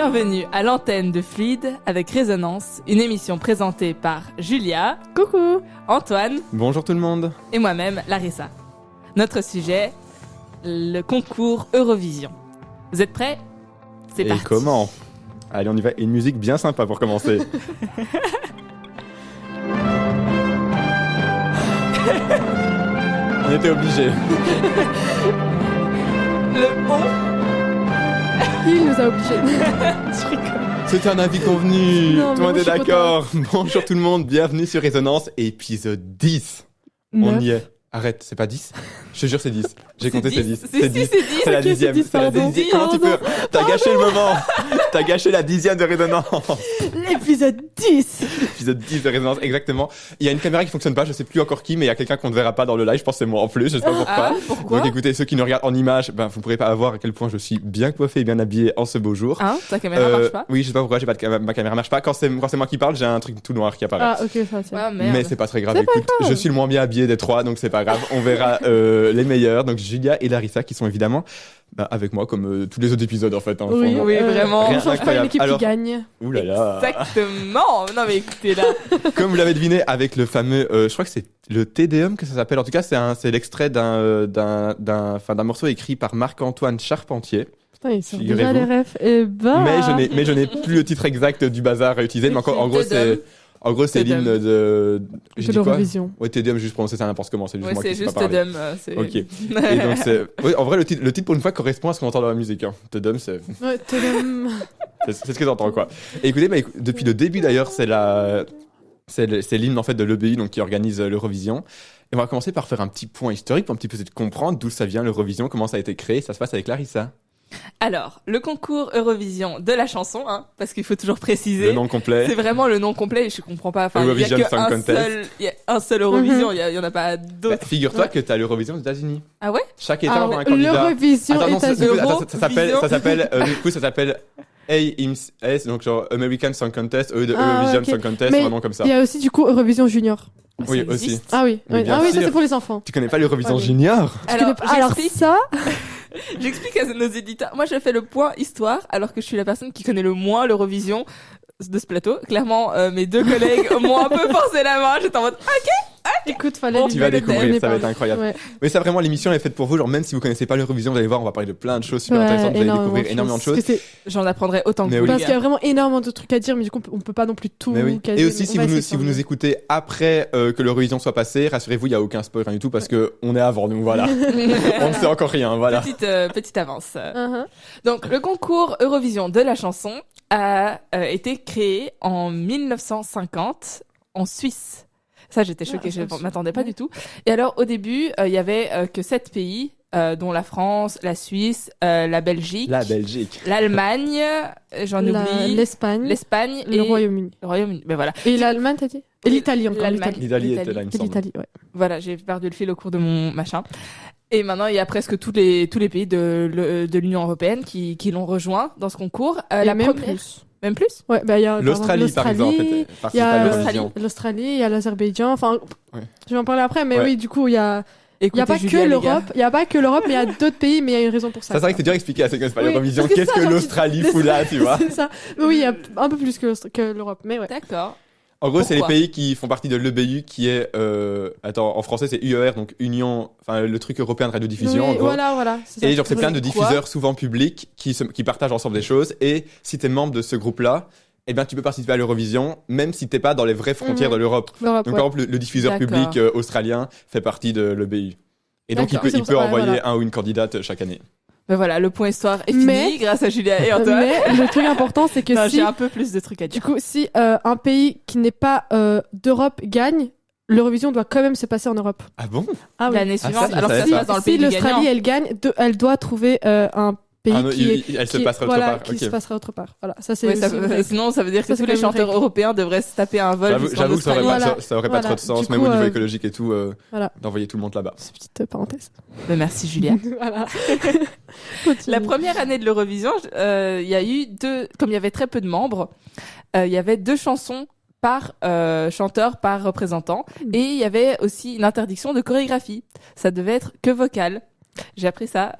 Bienvenue à l'antenne de Fluide avec Résonance, une émission présentée par Julia, Coucou, Antoine Bonjour tout le monde. et moi-même, Larissa. Notre sujet, le concours Eurovision. Vous êtes prêts ? C'est Et parti. comment ? Allez, on y va. Une musique bien sympa pour commencer. On était obligés. Le on, il nous a obligés. je rigole. C'était un avis convenu. Non, Tout mais le monde moi, est je suis d'accord. Bonjour tout le monde. Bienvenue sur Résonance, épisode 10. On Neuf. y est. Arrête, c'est pas 10 ? Je te jure, c'est 10. J'ai compté, c'est 10. C'est 10. C'est la Ok, c'est 10e. 10, C'est la pardon. 10e. Comment tu peux ? T'as gâché le moment. T'as gâché la 10e de Résonance. L'épisode 10. Épisode 10 de Résonance, exactement. Il y a une caméra qui fonctionne pas, je sais plus encore qui, mais il y a quelqu'un qu'on ne verra pas dans le live, je pense que c'est moi en plus, je sais pas pourquoi. Ah, pourquoi ? Donc écoutez, ceux qui nous regardent en image, ben, vous pourrez pas voir à quel point je suis bien coiffé et bien habillé en ce beau jour. Hein, ta caméra marche pas ? Oui, je sais pas pourquoi, ma caméra marche pas. Quand c'est moi qui parle, j'ai un truc tout noir qui apparaît. Ah, ok, ça tient. Ah, merde. Mais c'est pas très grave, C'est pas écoute, je suis le moins bien habillé des trois, donc c'est pas grave. On verra les meilleurs, donc Julia et Larissa qui sont évidemment avec moi comme tous les autres épisodes en fait. Hein, Oui, vraiment. oui, vraiment. On Rien change pas une d'incroyable. équipe Alors- qui gagne. Ouh là là. Exactement. Non mais écoutez là. Comme vous l'avez deviné avec le fameux, je crois que c'est le Te Deum que ça s'appelle. En tout cas, c'est l'extrait d'un morceau écrit par Marc-Antoine Charpentier. Putain, ils sont déjà les Figurez-vous. refs. Et bah. Mais je n'ai plus le titre exact du bazar à utiliser. Mais en gros, Te Deum. c'est Te Deum. l'hymne de. Je De dis quoi ? l'Eurovision. Ouais, Te Deum, juste prononcer ça n'importe comment. C'est juste Ouais, moi c'est qui sais juste pas parler. Dum. C'est... Ok. Et donc c'est. Oui, en vrai, le titre pour une fois correspond à ce qu'on entend dans la musique. Hein. Te Deum, c'est Ouais, tadam. ce que j'entends quoi. Et écoutez, depuis le début d'ailleurs, c'est l'hymne en fait de l'EBU donc qui organise l'Eurovision. Et on va commencer par faire un petit point historique pour un petit peu essayer de comprendre d'où ça vient l'Eurovision, comment ça a été créé. Ça se passe avec Larissa. Alors, le concours Eurovision de la chanson, hein, parce qu'il faut toujours préciser. Le nom complet. C'est vraiment le nom complet et je comprends pas. Enfin, il y a Eurovision que Song Contest. il y a un seul Eurovision, il y en a pas d'autres. Figure-toi que t'as l'Eurovision aux États-Unis. Ah ouais? Chaque État Ah, envoie un candidat. L'Eurovision Attends, non, États-Unis. ça s'appelle du coup ça s'appelle AIMS, donc genre American Song Contest, de Ah, Eurovision ok. Song Contest, Mais vraiment comme ça. Il y a aussi du coup Eurovision Junior. Oui, Ça aussi. existe. Ah oui. Mais Oui. bien Ah oui, ça sûr. c'est pour les enfants. Tu connais pas l'Eurovision Ouais. Junior? Alors, Alors j'explique, ça. j'explique à nos éditeurs. Moi, je fais le point histoire, alors que je suis la personne qui connaît le moins l'Eurovision de ce plateau. Clairement, mes deux collègues m'ont un peu forcé la main. J'étais en mode, Écoute, fallait. Bon, lui Tu vas donner le découvrir, thème. ça va être incroyable. Ouais. Mais ça vraiment, l'émission est faite pour vous. Genre, même si vous connaissez pas l'Eurovision, vous allez voir, on va parler de plein de choses super intéressantes. Vous allez découvrir énormément de choses. Parce que c'est- j'en apprendrai autant que Mais vous, oui. les Parce qu'il y gars. a vraiment énormément de trucs à dire, mais du coup, on peut pas non plus tout Mais oui. caser, Et aussi, mais si on va vous, nous, essayer si vous de nous écoutez après que l'Eurovision soit passée, rassurez-vous, il y a aucun spoil, rien du tout, parce que on est avant nous, voilà. On ne sait encore rien, voilà. Petite avance. Uh-huh. Donc, le concours Eurovision de la chanson a été créé en 1950 en Suisse. Ça, j'étais choquée, je m'attendais pas du tout. Et alors, au début, il y avait que 7 pays, dont la France, la Suisse, la Belgique, La Belgique. l'Allemagne, j'en oublie, L'Espagne, l'Espagne le et Royaume-Uni. le Royaume-Uni. Ben voilà. Et l'Allemagne, t'as dit? Et l'Italie encore. L'Allemagne. L'Italie. L'Italie était là, il me Et semble. l'Italie, ouais. Voilà, j'ai perdu le fil au cours de mon machin. Et maintenant, il y a presque tous les pays de l'Union européenne qui l'ont rejoint dans ce concours. Et La même première, plus. même plus. Ouais, bah, il y a L'Australie, par exemple, il participe y a à l'Australie. l'Eurovision. l'Australie, il y a l'Azerbaïdjan. Enfin, Ouais. je vais en parler après, mais Ouais. oui, du coup, il y a Écoutez, pas Julia, que les l'Europe. gars. Il y a pas que l'Europe, mais il y a d'autres pays, mais il y a une raison pour ça. Ça, c'est vrai que c'est dur à expliquer à ceux qui connaissent pas Oui, l'Eurovision. parce que Qu'est-ce ça, que genre, l'Australie fout là, tu vois? C'est ça. Mais oui, il y a un peu plus que l'Europe, mais ouais. D'accord. En gros, c'est les Pourquoi pays qui font partie de l'EBU, qui est, en français, c'est UER, donc Union, enfin, le truc européen de radiodiffusion, en Oui, gros. voilà. C'est ça. Et genre, c'est plein de Quoi diffuseurs, souvent publics, qui partagent ensemble des choses. Et si t'es membre de ce groupe-là, eh bien, tu peux participer à l'Eurovision, même si t'es pas dans les vraies frontières Mhm. de l'Europe. L'Europe, Donc, ouais. par exemple, le diffuseur D'accord. public australien fait partie de l'EBU. Et donc, D'accord, il c'est peut pour ça, ouais, envoyer voilà. un ou une candidate chaque année. Ben voilà, le point histoire est fini Mais- grâce à Julia et Antoine. Mais le truc important, c'est que Non, si, j'ai un peu plus de trucs à du dire. coup, si un pays qui n'est pas d'Europe gagne, l'Eurovision doit quand même se passer en Europe. Ah bon? Ah oui. L'année ça, suivante, je alors savais ça se pas. passe dans le Si pays du l'Australie, gagnant. elle gagne, elle doit trouver un pays Ah non, qui est... elle se qui- passera autre voilà, part. qui Ok. se passera autre part. Voilà, ça c'est Ouais, ça- aussi une règle. sinon, ça veut dire que Ça, c'est tous les quand même chanteurs une règle. européens devraient se taper un vol jusqu'en J'avoue que ça aurait Australie. pas, Voilà. ça aurait pas Voilà. trop de sens, Du même coup, au niveau écologique et tout, voilà. d'envoyer tout le monde là-bas. C'est une petite parenthèse. Ben, merci Julia. Voilà. La première année de l'Eurovision, il y a eu comme il y avait très peu de membres, il y avait 2 chansons par chanteur, par représentant. Et il y avait aussi une interdiction de chorégraphie. Ça devait être que vocal. J'ai appris ça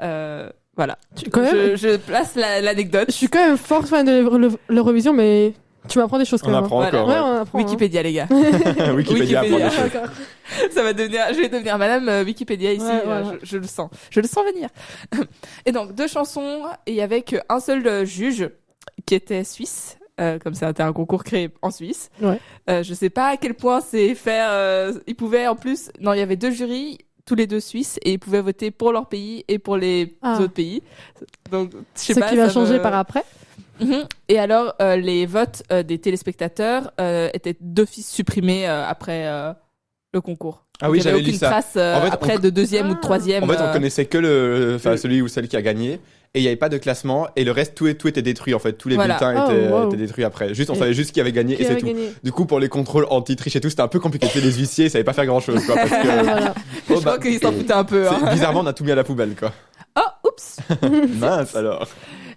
Voilà. Quand même, Je place l'anecdote. je suis quand même fort fan de l'Eurovision, mais tu m'apprends des choses quand On même. apprend Voilà. encore. Ouais, on apprend. Wikipédia, les gars. Wikipédia apprend des Wikipédia. choses. D'accord. Je vais devenir Madame Wikipédia ici. Ouais, voilà. Je le sens. Je le sens venir. Et donc, 2 chansons, et il y avait qu'un seul juge qui était suisse. Comme c'était un concours créé en Suisse. Ouais. Je sais pas à quel point c'est faire. Ils pouvaient en plus. Non, il y avait 2 jurys, tous les 2 suisses, et ils pouvaient voter pour leur pays et pour les autres pays. Donc, je sais Ce pas. qui va ça changer me- par après. Mhm. Et alors, les votes des téléspectateurs étaient d'office supprimés après le concours. Ah Donc, oui, il y avait j'avais lu aucune ça. trace En fait, après de 2e ou de 3e. En fait, on connaissait que celui ou celle qui a gagné. Et il n'y avait pas de classement. Et le reste, tout était détruit. En fait, tous les Voilà. bulletins Oh, étaient, wow. étaient détruits après. Juste, on Et- savait juste qui avait gagné Qui et c'est avait tout. gagné. Du coup, pour les contrôles anti-triche et tout, c'était un peu compliqué. Les huissiers, ils savaient pas faire grand-chose, quoi. Parce que, Voilà. Je crois qu'ils s'en foutaient un peu. Hein. bizarrement, on a tout mis à la poubelle, quoi. Oh, oups. Mince, alors.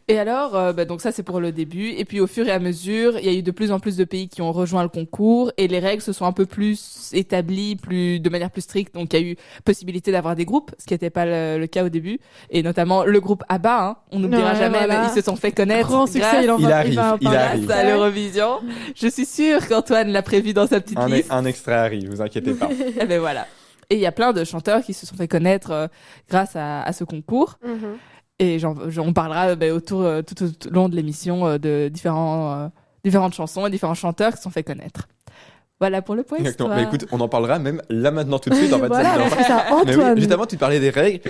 Et alors, donc ça c'est pour le début. Et puis au fur et à mesure, il y a eu de plus en plus de pays qui ont rejoint le concours et les règles se sont un peu plus établies, de manière plus stricte. Donc il y a eu possibilité d'avoir des groupes, ce qui n'était pas le cas au début. Et notamment le groupe ABBA, hein, on n'oubliera Ouais, jamais, voilà. mais ils se sont fait connaître Grand succès, grâce il en Il va, arrive, va en il parler arrive. à après. l'Eurovision. Je suis sûre qu'Antoine l'a prévu dans sa petite liste. Un extrait arrive, vous inquiétez pas. Et ben voilà. Et il y a plein de chanteurs qui se sont fait connaître grâce à ce concours. Mhm. Et on parlera tout au long de l'émission de différentes chansons et différents chanteurs qui se sont fait connaître. Voilà pour le point Exactement. histoire. Mais écoute, on en parlera même là maintenant tout de suite. En fait, Voilà, ça me parce dérange que ça, pas. Mais oui, Antoine. juste avant, tu parlais des règles.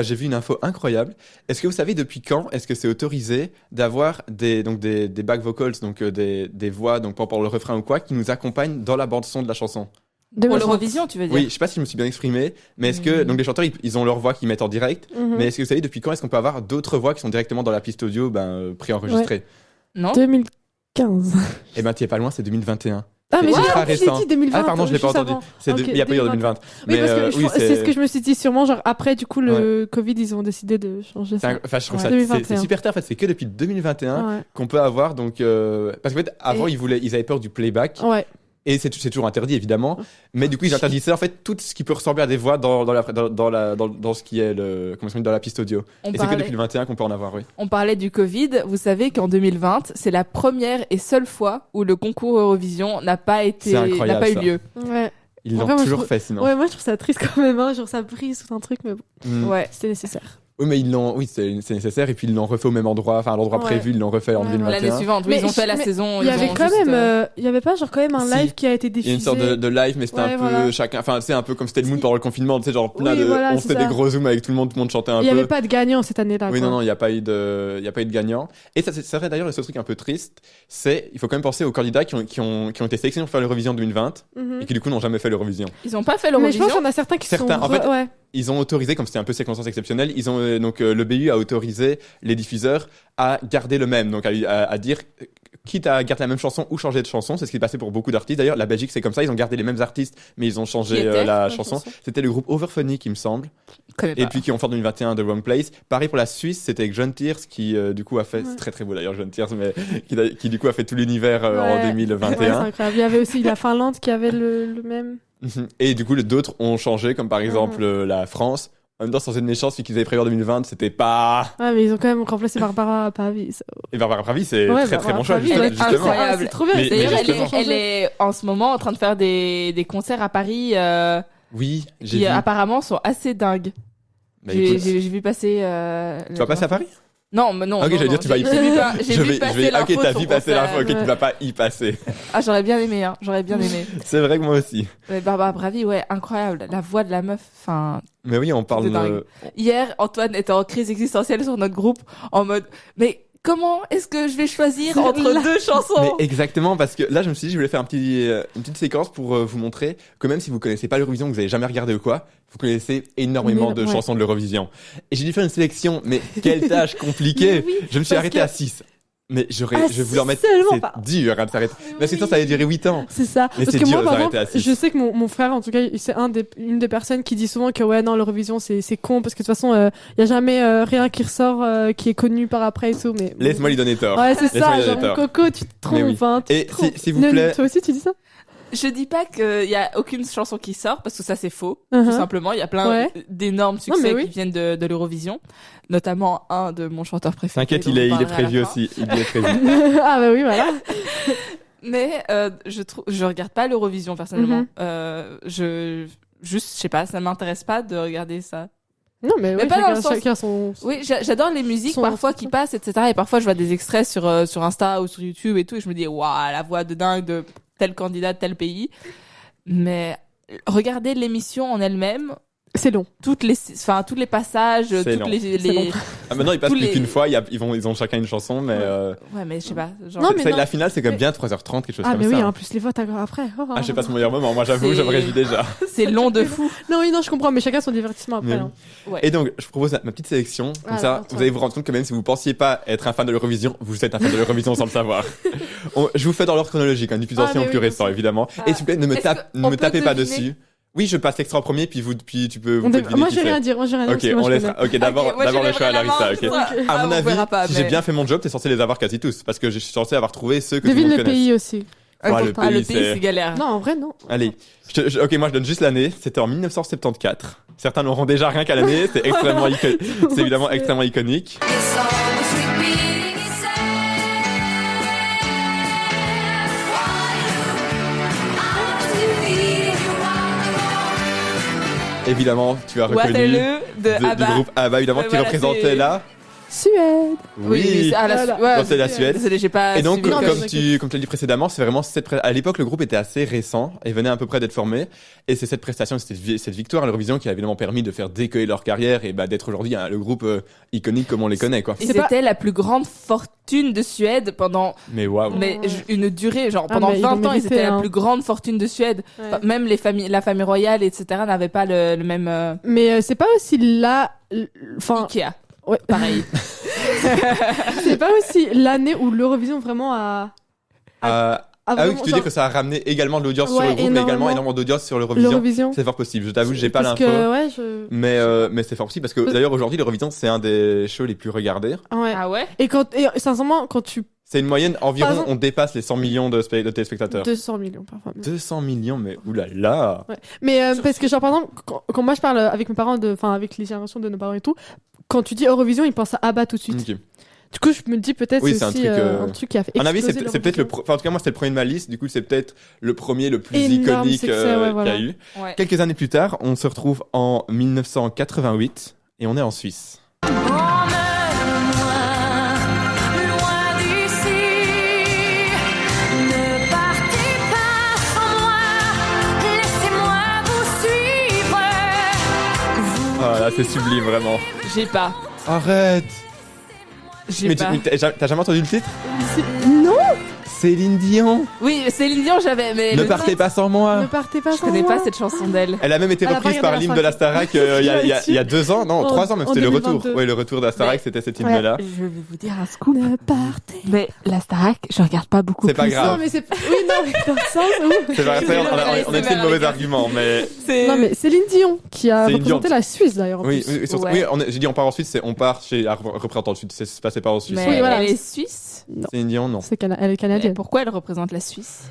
J'ai vu une info incroyable. Est-ce que vous savez depuis quand est-ce que c'est autorisé d'avoir des back vocals, donc des voix, donc pour le refrain ou quoi, qui nous accompagnent dans la bande son de la chanson? Pour l'Eurovision, tu veux dire? Oui, je sais pas si je me suis bien exprimé, mais est-ce que donc les chanteurs ils ont leur voix qu'ils mettent en direct, Mhm. mais est-ce que vous savez depuis quand est-ce qu'on peut avoir d'autres voix qui sont directement dans la piste audio, préenregistrées? Non? 2015. Eh ben, t'y es pas loin, c'est 2021. Ah, mais C'est ultra j'ai récent. dit 2020. Ah pardon, je l'ai pas juste entendu. avant. C'est Ok, il y a pas eu en 2020. Oui, parce que oui, c'est ce que je me suis dit, sûrement, genre après, du coup, le Covid, ils ont décidé de changer c'est ça. enfin, je trouve Ouais. ça 2021. c'est super tard. En fait, c'est que depuis 2021 Ouais. qu'on peut avoir donc parce qu'en fait avant Et- ils avaient peur du playback Ouais. et c'est toujours interdit évidemment, mais du coup ils interdisaient en fait tout ce qui peut ressembler à des voix dans ce qui est dans la piste audio. On Et c'est que parlait, depuis le 21 qu'on peut en avoir, oui. on parlait du Covid. Vous savez qu'en 2020, c'est la première et seule fois où le concours Eurovision n'a pas eu C'est incroyable, eu ça. lieu. Ouais. Ils l'ont Après, moi, je toujours trouve- fait sinon. Ouais, moi, je trouve ça triste quand même, hein. Genre, ça brise tout un truc, mais bon, Mm. Ouais. c'était nécessaire. Oui, mais c'est nécessaire et puis ils l'ont refait au même endroit, enfin à l'endroit Ouais. prévu, ils l'ont refait en Ouais, 2021. L'année suivante, oui, Mais ils ont fait la mais saison. Il y ils avait ont quand juste, même, il y avait pas genre quand même un Si. live qui a été Il y a diffusé. une sorte de live, mais c'était Ouais, un peu voilà. chacun. Enfin, c'est un peu comme c'était le mood pendant le confinement, tu sais, genre plein Oui, de. voilà, on c'est faisait des ça. gros zooms avec tout le monde chantait un Il y peu. avait pas de gagnant cette année-là. Oui, quoi. non, il n'y a pas eu de gagnant. Et ça, c'est vrai d'ailleurs, le seul truc un peu triste, c'est, il faut quand même penser aux candidats qui ont été sélectionnés pour faire l'Eurovision 2020 Mhm. et qui du coup n'ont jamais fait l'Eurovision. Ils ont pas fait Mais je l'Eurovision. pense qu'il y en a certains qui Certains, sont. en fait, ouais. Ils ont autorisé, comme c'était un peu circonstance exceptionnelle, ils ont le BU a autorisé les diffuseurs à garder le même, donc à dire quitte à garder la même chanson ou changer de chanson, c'est ce qui est passé pour beaucoup d'artistes. D'ailleurs, la Belgique c'est comme ça, ils ont gardé les mêmes artistes, mais ils ont Qui changé était la la chanson. chanson C'était le groupe Overphonic, il me semble. Je connais Et pas. puis qui ont fait en 2021 The Wrong Place. Pareil pour la Suisse, c'était avec John Tears qui du coup a fait, Ouais. c'est très très beau d'ailleurs John Tears, mais qui du coup a fait tout l'univers en Ouais. Ouais, c'est 2021. incroyable. Il y avait aussi la Finlande qui avait le même. Et du coup d'autres ont changé, comme par exemple la France. En même temps, sans être méchant, celui qu'ils avaient prévu en 2020, c'était pas. Ouais, mais ils ont quand même remplacé Barbara Pavi. ça. Et Barbara Pravi, c'est Ouais, très très Barbara bon choix, Pravi, Elle est justement. incroyable. C'est trop bien. Mais- c'est- D'ailleurs, justement. elle est en ce moment en train de faire des concerts à Paris Oui, j'ai qui vu. apparemment sont assez dingues. Bah, J'ai écoute, vu passer. tu vas passer à Paris? Non, mais non. Ok, non, j'allais non, dire, tu vas y j'ai vu pas- J'ai Je vu vais, passer l'info. ok, t'as de vu son passer concert. l'info, ok, ouais. tu vas pas y passer. Ah, j'aurais bien aimé, hein. J'aurais bien aimé. C'est vrai que moi aussi. Ouais, Barbara Pravi, ouais, incroyable. La voix de la meuf, enfin. Mais oui, on parle C'est dingue. Hier, Antoine était en crise existentielle sur notre groupe, en mode, mais comment est-ce que je vais choisir C'est entre là. deux chansons? Mais exactement, parce que là, je me suis dit, je voulais faire une petite séquence pour vous montrer que même si vous connaissez pas l'Eurovision, que vous avez jamais regardé ou quoi, vous connaissez énormément de Ouais. chansons de l'Eurovision. Et j'ai dû faire une sélection, mais quelle tâche compliquée! Mais oui, Je me suis parce arrêté que- à 6. Mais je Ah, voulais en mettre, seulement c'est pas. dur hein, de s'arrêter. Parce que sinon, ça allait durer 8 ans. C'est ça. Mais Parce c'est que dur moi, de par s'arrêter exemple, à six. je sais que mon frère, en tout cas, c'est une des personnes qui dit souvent que ouais, non, l'Eurovision, c'est con parce que de toute façon, il y a jamais rien qui ressort qui est connu par après et tout. Mais Laisse-moi lui donner tort. Ouais, c'est Laisse-moi ça. lui Genre, donner tort. Coco, tu te trompes. Mais oui. Hein, tu Et te trompes. s'il vous plaît- Toi aussi, tu dis ça? Je dis pas qu'il y a aucune chanson qui sort, parce que ça c'est faux. Uh-huh. Tout simplement, il y a plein Ouais. d'énormes Non, mais succès oui. qui viennent de l'Eurovision. Notamment un de mon chanteur préféré. T'inquiète, dont il on est parlera à prévu la fin. aussi. Il y est prévu. Ah bah oui, voilà. Mais je regarde pas l'Eurovision personnellement. Mhm. Je sais pas, ça m'intéresse pas de regarder ça. Non, mais ouais, pas dans le sens- chacun son... Oui, j'adore les musiques Son parfois artiste. qui passent, etc. Et parfois je vois des extraits sur Insta ou sur YouTube et tout, et je me dis waouh, la voix de dingue de tel candidat de tel pays. Mais regarder l'émission en elle-même, C'est long. tous les passages, C'est toutes long. les C'est long. Ah, maintenant, ils passent Tous plus les- qu'une fois. Ils ont chacun une chanson, mais ouais, mais je sais pas. Genre, Non, mais la finale, c'est comme Mais- bien 3h30, quelque chose Ah comme mais ça. oui, en plus les votes après. Oh, Ah, je sais pas ce meilleur moment. Moi, j'avoue, je me réjouis déjà. c'est long de fou. Non, oui, non, je comprends, mais chacun son divertissement après. Mais hein. Ouais. Et donc, je propose ma petite sélection. Comme Ah, ça, attends. vous allez vous rendre compte que même si vous pensiez pas être un fan de l'Eurovision, vous êtes un fan de l'Eurovision sans le savoir. Je vous fais dans l'ordre chronologique, du plus Ah, ancien mais au plus oui, récent, évidemment. Ah. Et s'il vous plaît, ne me Est-ce ne qu'on me peut tapez pas deviner dessus. Oui, je passe l'extrait en premier, puis tu peux vous deviner Moi qui je vais c'est. rien dire, Ok, parce que moi, on je laissera. Ok, d'abord, Ok, moi, d'abord je le choix à lèverai la Larissa. main, Ok. comme ça. À Ah, mon on avis, verra pas, si j'ai mais- bien fait mon job, t'es censé les avoir quasi tous, parce que je suis censé avoir trouvé ceux que tout le Devine monde le connaisse. pays aussi. Ouais, le le pays, pays, c'est galère. Non, en vrai, non. Allez, ok, moi je donne juste l'année. C'était en 1974. Certains n'auront déjà rien qu'à l'année. C'est extrêmement, c'est évidemment extrêmement iconique. It's always repeating itself. I was defeated, you are the one. Évidemment, tu as reconnu Waterloo de du ABBA. groupe ABBA, évidemment, Ouais, qui voilà, représentait c'est- là. Suède. Oui, à la Voilà. Quand c'est la Suède. Désolé, j'ai pas. Et donc, suivi non, le mais comme tu l'as dit précédemment, c'est vraiment à l'époque, le groupe était assez récent et venait à peu près d'être formé. Et c'est cette prestation, cette victoire à l'Eurovision qui a évidemment permis de faire décoller leur carrière et d'être aujourd'hui le groupe iconique comme on les connaît, quoi. Et C'est pas- c'était la plus grande fortune de Suède pendant Mais waouh. une durée, genre Ah, pendant mais ils 20 l'ont ans, ils mérité, étaient hein. la plus grande fortune de Suède. Ouais. Enfin, même la famille royale, etc., n'avaient pas le même Mais c'est pas aussi là. Enfin, Ikea. ouais. Pareil. C'est pas aussi l'année où l'Eurovision vraiment a. Ah oui, vraiment, tu veux genre, dire que ça a ramené également de l'audience sur Ouais, le groupe, mais également énormément. énormément d'audience sur l'Eurovision. l'Eurovision. C'est fort possible. Je t'avoue, j'ai pas Parce l'info. que, ouais, je. Mais c'est fort possible parce que d'ailleurs aujourd'hui l'Eurovision c'est un des shows les plus regardés. Ouais. Ah ouais? Et sincèrement, quand tu. C'est une moyenne environ, exemple- on dépasse les 100 millions de téléspectateurs. 200 millions parfois. 200 millions, mais oulala. Mais parce que genre par exemple quand moi je parle avec mes parents enfin avec les générations de nos parents et tout, quand tu dis Eurovision ils pensent à ABBA tout de suite. Ok. Du coup je me dis peut-être Oui, c'est c'est un aussi truc, un truc qui a fait À mon avis, exploser c'est peut-être l'Eurovision. enfin, en tout cas moi c'était le premier de ma liste. Du coup c'est peut-être le premier, le plus Énorme iconique succès, ouais, voilà. qu'il y a eu. Ouais. Quelques années plus tard, on se retrouve en 1988 et on est en Suisse. Emmène-moi loin d'ici. Ne partez pas sans moi. Laissez-moi vous suivre. Ah là, c'est sublime vraiment. J'ai pas. Arrête. J'ai Mais pas. t'as jamais entendu le titre? Non, Céline Dion. Oui, Céline Dion, j'avais, mais Ne le partez titre, pas sans moi. ne partez pas je sans connais moi. pas cette chanson d'elle. Elle a même été Elle a pas reprise par regardé l'hymne la de la Starac il y a 2 ans, non, En- 3 ans, mais en c'était le retour. 2022. Oui, le retour de la Starac, Mais- c'était cet Ouais. hymne-là. Je vais vous dire un scoop. Ne partez. Mais la Starac, je regarde pas beaucoup. C'est pas plus. grave. Non mais c'est oui non mais dans le sens où C'est vrai, on a fait le mauvais argument, mais C'est... non mais Céline Dion qui a Céline représenté Dion. la Suisse d'ailleurs en oui, plus. oui, surtout- Ouais. oui, j'ai dit on part en Suisse, c'est on part chez un représentant de Suisse, c'est passé pas en Suisse. Mais Oui, voilà. elle est suisse. Céline Dion, non. Elle est Et canadienne. pourquoi elle représente la Suisse?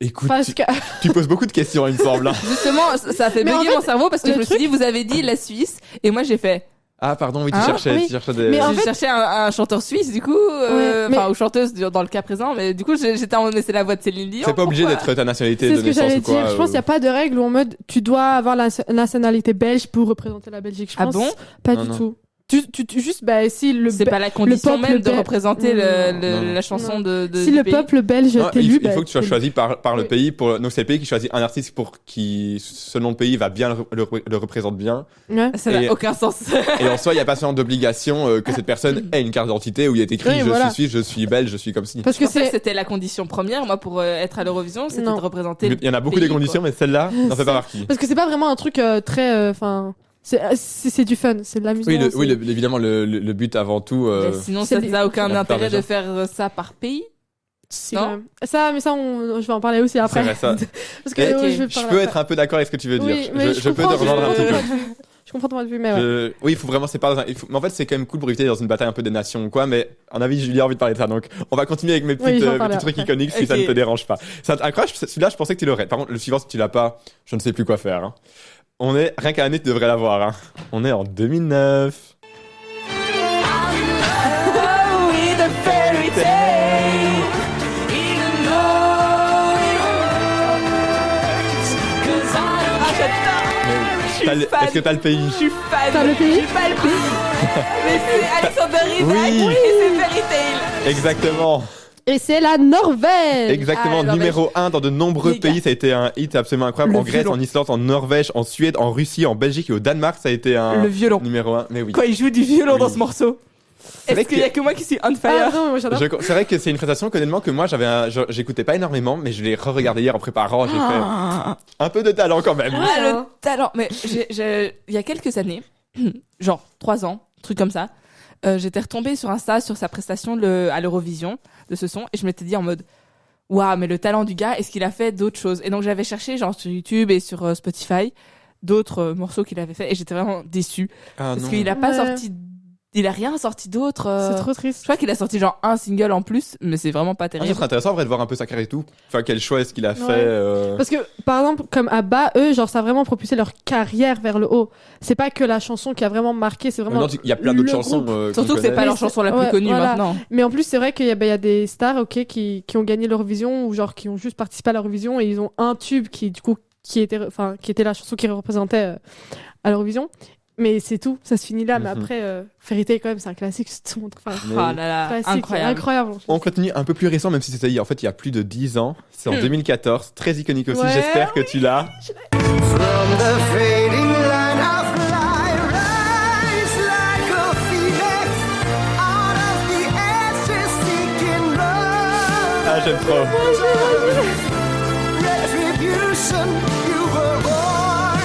Écoute, Parce que tu poses beaucoup de questions, il me semble. hein. Justement, ça a fait Mais en bugger fait, mon cerveau parce que le je me suis dit, vous avez dit la Suisse, et moi j'ai fait. Ah, pardon, oui, tu Hein cherchais, Oui. tu cherchais des. Mais en J'ai fait- cherché un chanteur suisse, du coup, Ouais, mais- enfin, ou chanteuse dans le cas présent, mais du coup, j'étais en c'est la voix de Céline Dion. C'est pas obligé pourquoi d'être ta nationalité c'est de ce que naissance j'allais ou quoi. dire. Je pense qu'il n'y a pas de règle où en mode tu dois avoir la nationalité belge pour représenter la Belgique. Je Ah pense bon? pas Non, du non. tout. Tu juste si le C'est pas la condition peuple même de belge- représenter Non. la chanson Non. de si du le pays. peuple belge Non, t'élu, il faut que tu sois t'es- choisi par le Oui. pays. Donc c'est le pays qui choisit un artiste qui, selon le pays, va bien le représente bien. Ouais. Ça n'a Et- aucun sens. Et en soi, il n'y a pas seulement d'obligation que cette personne ait une carte d'identité où il est écrit Oui, je voilà. suis suisse, je suis belge, je suis comme ci. Parce Je que pensais que c'est c'était la condition première, moi, pour être à l'Eurovision, c'était Non. de représenter Il y en a beaucoup pays, des conditions, mais celle-là n'en fait pas partie. parce que c'est pas vraiment un truc très enfin c'est du fun, c'est de l'amusement. Oui, c'est- évidemment, le but avant tout. Mais sinon, C'est ça des- n'a aucun La plupart intérêt des de gens. faire ça par pays. Si, Non. quand même. Ça, mais ça, je vais en parler aussi après. C'est vrai, ça. Parce que Et je vais je parler peux après. être un peu d'accord avec ce que tu veux dire. Oui, mais je peux te comprends, rejoindre un petit peu. Je Je comprends ton point de vue, mais ouais. Oui, il faut vraiment séparer. Mais en fait, c'est quand même cool pour éviter dans une bataille un peu des nations ou quoi. Mais en avis, Julie a envie de parler de ça. Donc, on va continuer avec mes Oui, j'en parle petits trucs après. iconiques si ça ne Ok. te dérange pas. C'est incroyable. Celui-là, je pensais que tu l'aurais. Par contre, le suivant, si tu l'as pas, je ne sais plus quoi faire. Hein. On est rien qu'à l'année, tu devrais l'avoir. Hein. On est en 2009. with a fairy tale, even though it hurts, 'cause I don't care. T'as le- fan. Est-ce que t'as le pays? Je suis fan. T'as le pays? J'ai pas le pays. Mais c'est Alexander Rybak Oui. et c'est Fairy Tail. Exactement. Et c'est la Norvège. Exactement. Ah, la Numéro 1 dans de nombreux Les gars. pays. Ça a été un hit absolument incroyable. Le En Grèce, violon. en Islande, en Norvège, en Suède, en Russie, en Belgique et au Danemark, ça a été un Le violon. numéro 1. Mais oui. Quand il joue du violon Oui. dans ce morceau. vrai Est-ce qu'il y a que moi qui suis on Ah fire? non, moi j'adore. C'est vrai que c'est une prestation honnêtement que moi j'écoutais pas énormément, mais je l'ai re-regardé hier en préparant. J'ai fait un peu de talent quand même. Ah, le talent. Mais il y a quelques années, genre 3 ans, truc comme ça, j'étais retombée sur Insta sur sa prestation à l'Eurovision de ce son et je m'étais dit en mode waouh, mais le talent du gars, est-ce qu'il a fait d'autres choses? Et donc j'avais cherché genre sur YouTube et sur Spotify d'autres morceaux qu'il avait fait et j'étais vraiment déçue Ah, parce non. qu'il a pas Ouais. sorti, il a rien sorti d'autre. C'est trop Je triste. crois qu'il a sorti genre un single en plus, mais c'est vraiment pas Ah, ça terrible. serait intéressant en vrai de voir un peu sa carrière et tout. Enfin, quel choix est-ce qu'il a fait Ouais. Parce que, par exemple, comme ABBA, eux, genre, ça a vraiment propulsé leur carrière vers le haut. C'est pas que la chanson qui a vraiment marqué, c'est vraiment. Maintenant, il y a plein d'autres le chansons. groupe. Surtout que c'est pas Mais leur c'est- chanson la plus ouais, connue voilà. maintenant. Mais en plus, c'est vrai qu'il y a des stars, ok, qui ont gagné l'Eurovision ou genre qui ont juste participé à l'Eurovision et ils ont un tube qui, du coup, qui était la chanson qui représentait à l'Eurovision. Mais c'est tout, ça se finit là. Mais Mhm. après, Fairy Tail, quand même, c'est un classique. C'est tout le monde- enfin, Mais Oh oui. là là, classique, incroyable. incroyable. On continue un peu plus récent, même si c'était en fait il y a plus de 10 ans. C'est en 2014, très iconique aussi. Ouais, J'espère que tu l'as. From the fading line of light, rise like a phoenix out of the ashes, seeking love. Ah, j'aime trop. Retribution, you were born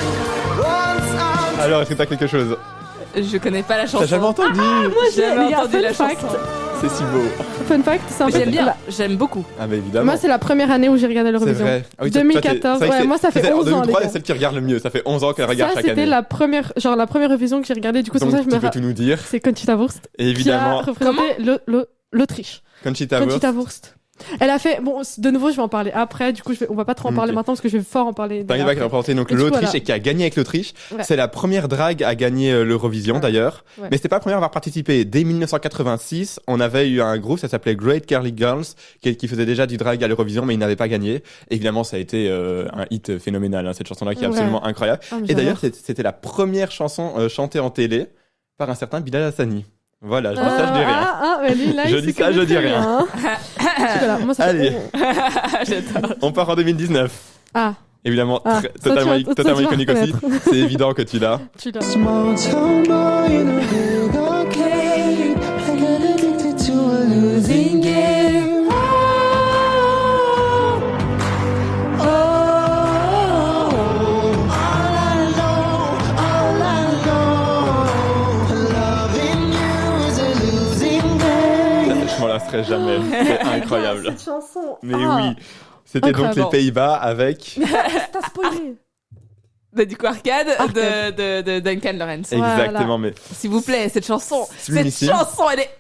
once out. Alors, est-ce que t'as quelque chose? Je connais pas la chanson. T'as jamais entendu? J'ai jamais les gars, entendu fun la fact. chanson. C'est si beau. Fun fact, c'est un Mais peu. j'aime bien, j'aime beaucoup. Ah, bah évidemment. Moi, c'est la première année où j'ai regardé C'est l'Eurovision. vrai. Ah oui, toi, toi, 2014, c'est vrai que ouais, moi, ça fait c'est- 11 ans, En 2003, les c'est gars. celle qui regarde le mieux. Ça fait 11 ans qu'elle regarde Ça, chaque année. c'était la première Eurovision que j'ai regardée. Du coup, c'est Donc, pour ça que je tu me peux tout nous dire. C'est Conchita Wurst. Et évidemment, Qui a représenté l'Autriche. Conchita Wurst. Conchita Wurst. Elle a fait, bon, de nouveau, je vais en parler après. Du coup, on va pas trop en parler Ok. maintenant parce que je vais fort en parler. T'inquiète pas, qui a représenté donc Et du coup, l'Autriche voilà. et qui a gagné avec l'Autriche. Ouais. C'est la première drague à gagner l'Eurovision Ouais. d'ailleurs. Ouais. Mais c'était pas la première à avoir participé. Dès 1986, on avait eu un groupe, ça s'appelait Great Curly Girls, qui faisait déjà du drag à l'Eurovision, mais ils n'avaient pas gagné. Évidemment, ça a été un hit phénoménal, hein, cette chanson-là qui est Ouais. absolument incroyable. Ah, mais Et d'ailleurs, j'adore. c'était la première chanson chantée en télé par un certain Bilal Hassani. Voilà, ça je dis rien. Mais lui, là, Je il dis s'est ça, je connu dis très rien. bien, hein. Voilà, moi, ça fait- Allez. J'adore. On part en 2019. Ah, Évidemment, Ah, très- ça, tu totalement, vas- ça, totalement tu vas iconique aussi. reconnaître. C'est évident que tu l'as. tu l'as. Small town boy in a big arcade. I got addicted to a losing game. Je m'en lasserai jamais. C'est incroyable. Cette chanson. Mais Ah. oui. C'était donc Incroyable. les Pays-Bas avec. T'as spoilé. Bah, du coup, Arcade, Arcade. de Duncan Lawrence. Voilà. Exactement, mais. S'il vous plaît, cette chanson, Sublimissime. elle est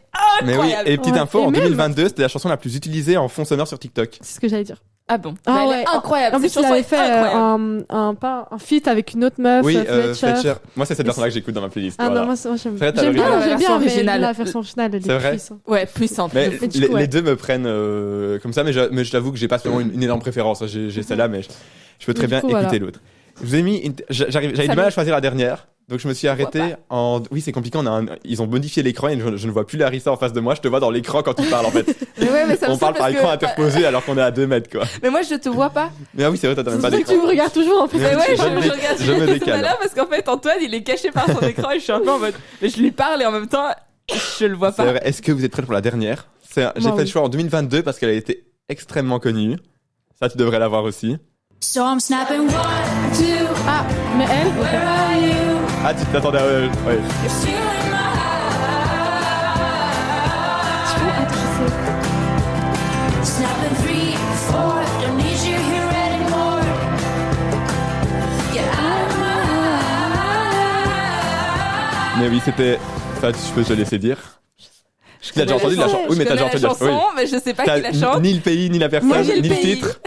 Mais oui, incroyable. et petite Ouais. info, Et en même- 2022, c'était la chanson la plus utilisée en fond sonore sur TikTok. C'est ce que j'allais dire. Ah bon. Ah Bah, elle ouais. est incroyable. En plus, Cette il chanson avait est fait incroyable. un feat avec une autre meuf, Oui, Fletcher. Fletcher. Moi, c'est cette version-là que j'écoute dans ma playlist. Ah voilà. non, moi j'aime Fred, t'as j'aime le bien, original. j'aime La bien, version mais originale. la version originale, elle C'est est vrai puissante. Ouais, puissante. Mais Et du coup, ouais. les deux me prennent comme ça, mais je t'avoue que j'ai pas spécialement une énorme préférence. J'ai celle-là, mais je peux très Du bien coup, écouter voilà. l'autre. Je vous ai mis, j'avais du mal à choisir la dernière, donc je me suis arrêté Pourquoi en. Oui, c'est compliqué. Ils ont modifié l'écran et je ne vois plus Larissa en face de moi. Je te vois dans l'écran quand tu parles en fait. Mais ouais, mais ça me On parle saoule par parce écran que- interposé alors qu'on est à 2 mètres quoi. Mais moi, je te vois pas. Mais ah oui, c'est vrai, t'as même pas C'est pour ça que d'écran. tu me regardes toujours en fait. Mais ouais, Je je me dé- regarde je me tout à décale. l'heure parce qu'en fait, Antoine, il est caché par son écran et je suis un peu en mode. Mais je lui parle et en même temps, je le vois C'est pas. vrai. Est-ce que vous êtes prêts pour la dernière? J'ai Bah fait oui. le choix en 2022 parce qu'elle a été extrêmement connue. Ça, tu devrais l'avoir aussi. So I'm snapping 1, 2, Ah, mais elle, where are you? Ah, tu t'attendais à. Ouais. You're stealing my heart. Snapping 3, 4, don't need you here anymore. Get out of my Mais oui, c'était. Ça, je peux te laisser dire. Tu l'as déjà entendu la chanson. Oui, mais t'as déjà entendu la la chanson, mais je sais pas qui la chante. Ni le pays, ni la personne, Moi, j'ai ni le le pays. titre.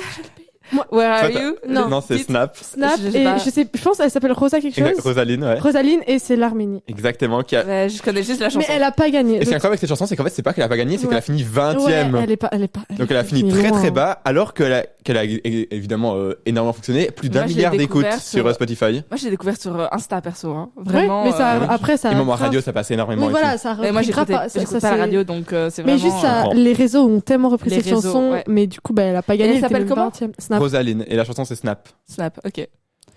Where are Toi, you? Non. Non, c'est titre. Snap. Snap, Je sais et pas. je pense qu'elle s'appelle Rosa quelque chose. Rosaline, ouais. Rosaline, et c'est l'Arménie. Exactement. Qui a... Ouais, je connais juste la chanson. Mais elle a pas gagné. Et ce qui est Donc- incroyable avec cette chanson, c'est qu'en fait, c'est pas qu'elle a pas gagné, c'est Ouais. qu'elle a fini Ouais, 20ème. elle est pas. Donc elle a fini très très bas, alors qu'elle a évidemment énormément fonctionné, plus Moi, d'un je l'ai milliard d'écoutes découvert sur sur- Spotify. Moi, j'ai découvert sur Insta perso, hein. Vraiment. Vraiment. Mais ça, oui. après, ça. Et même en grave- radio, ça passait énormément. Oui, et voilà, tout. ça a Mais moi, repris grave j'écoute ça, pas la c'est- radio, donc c'est Mais vraiment. juste ça, comprends. les réseaux ont tellement repris Les cette réseaux, chanson, ouais. mais du coup, bah, elle a pas gagné. elle était s'appelle le comment 20e. Snap. Rosaline, et la chanson c'est Snap. Snap, ok.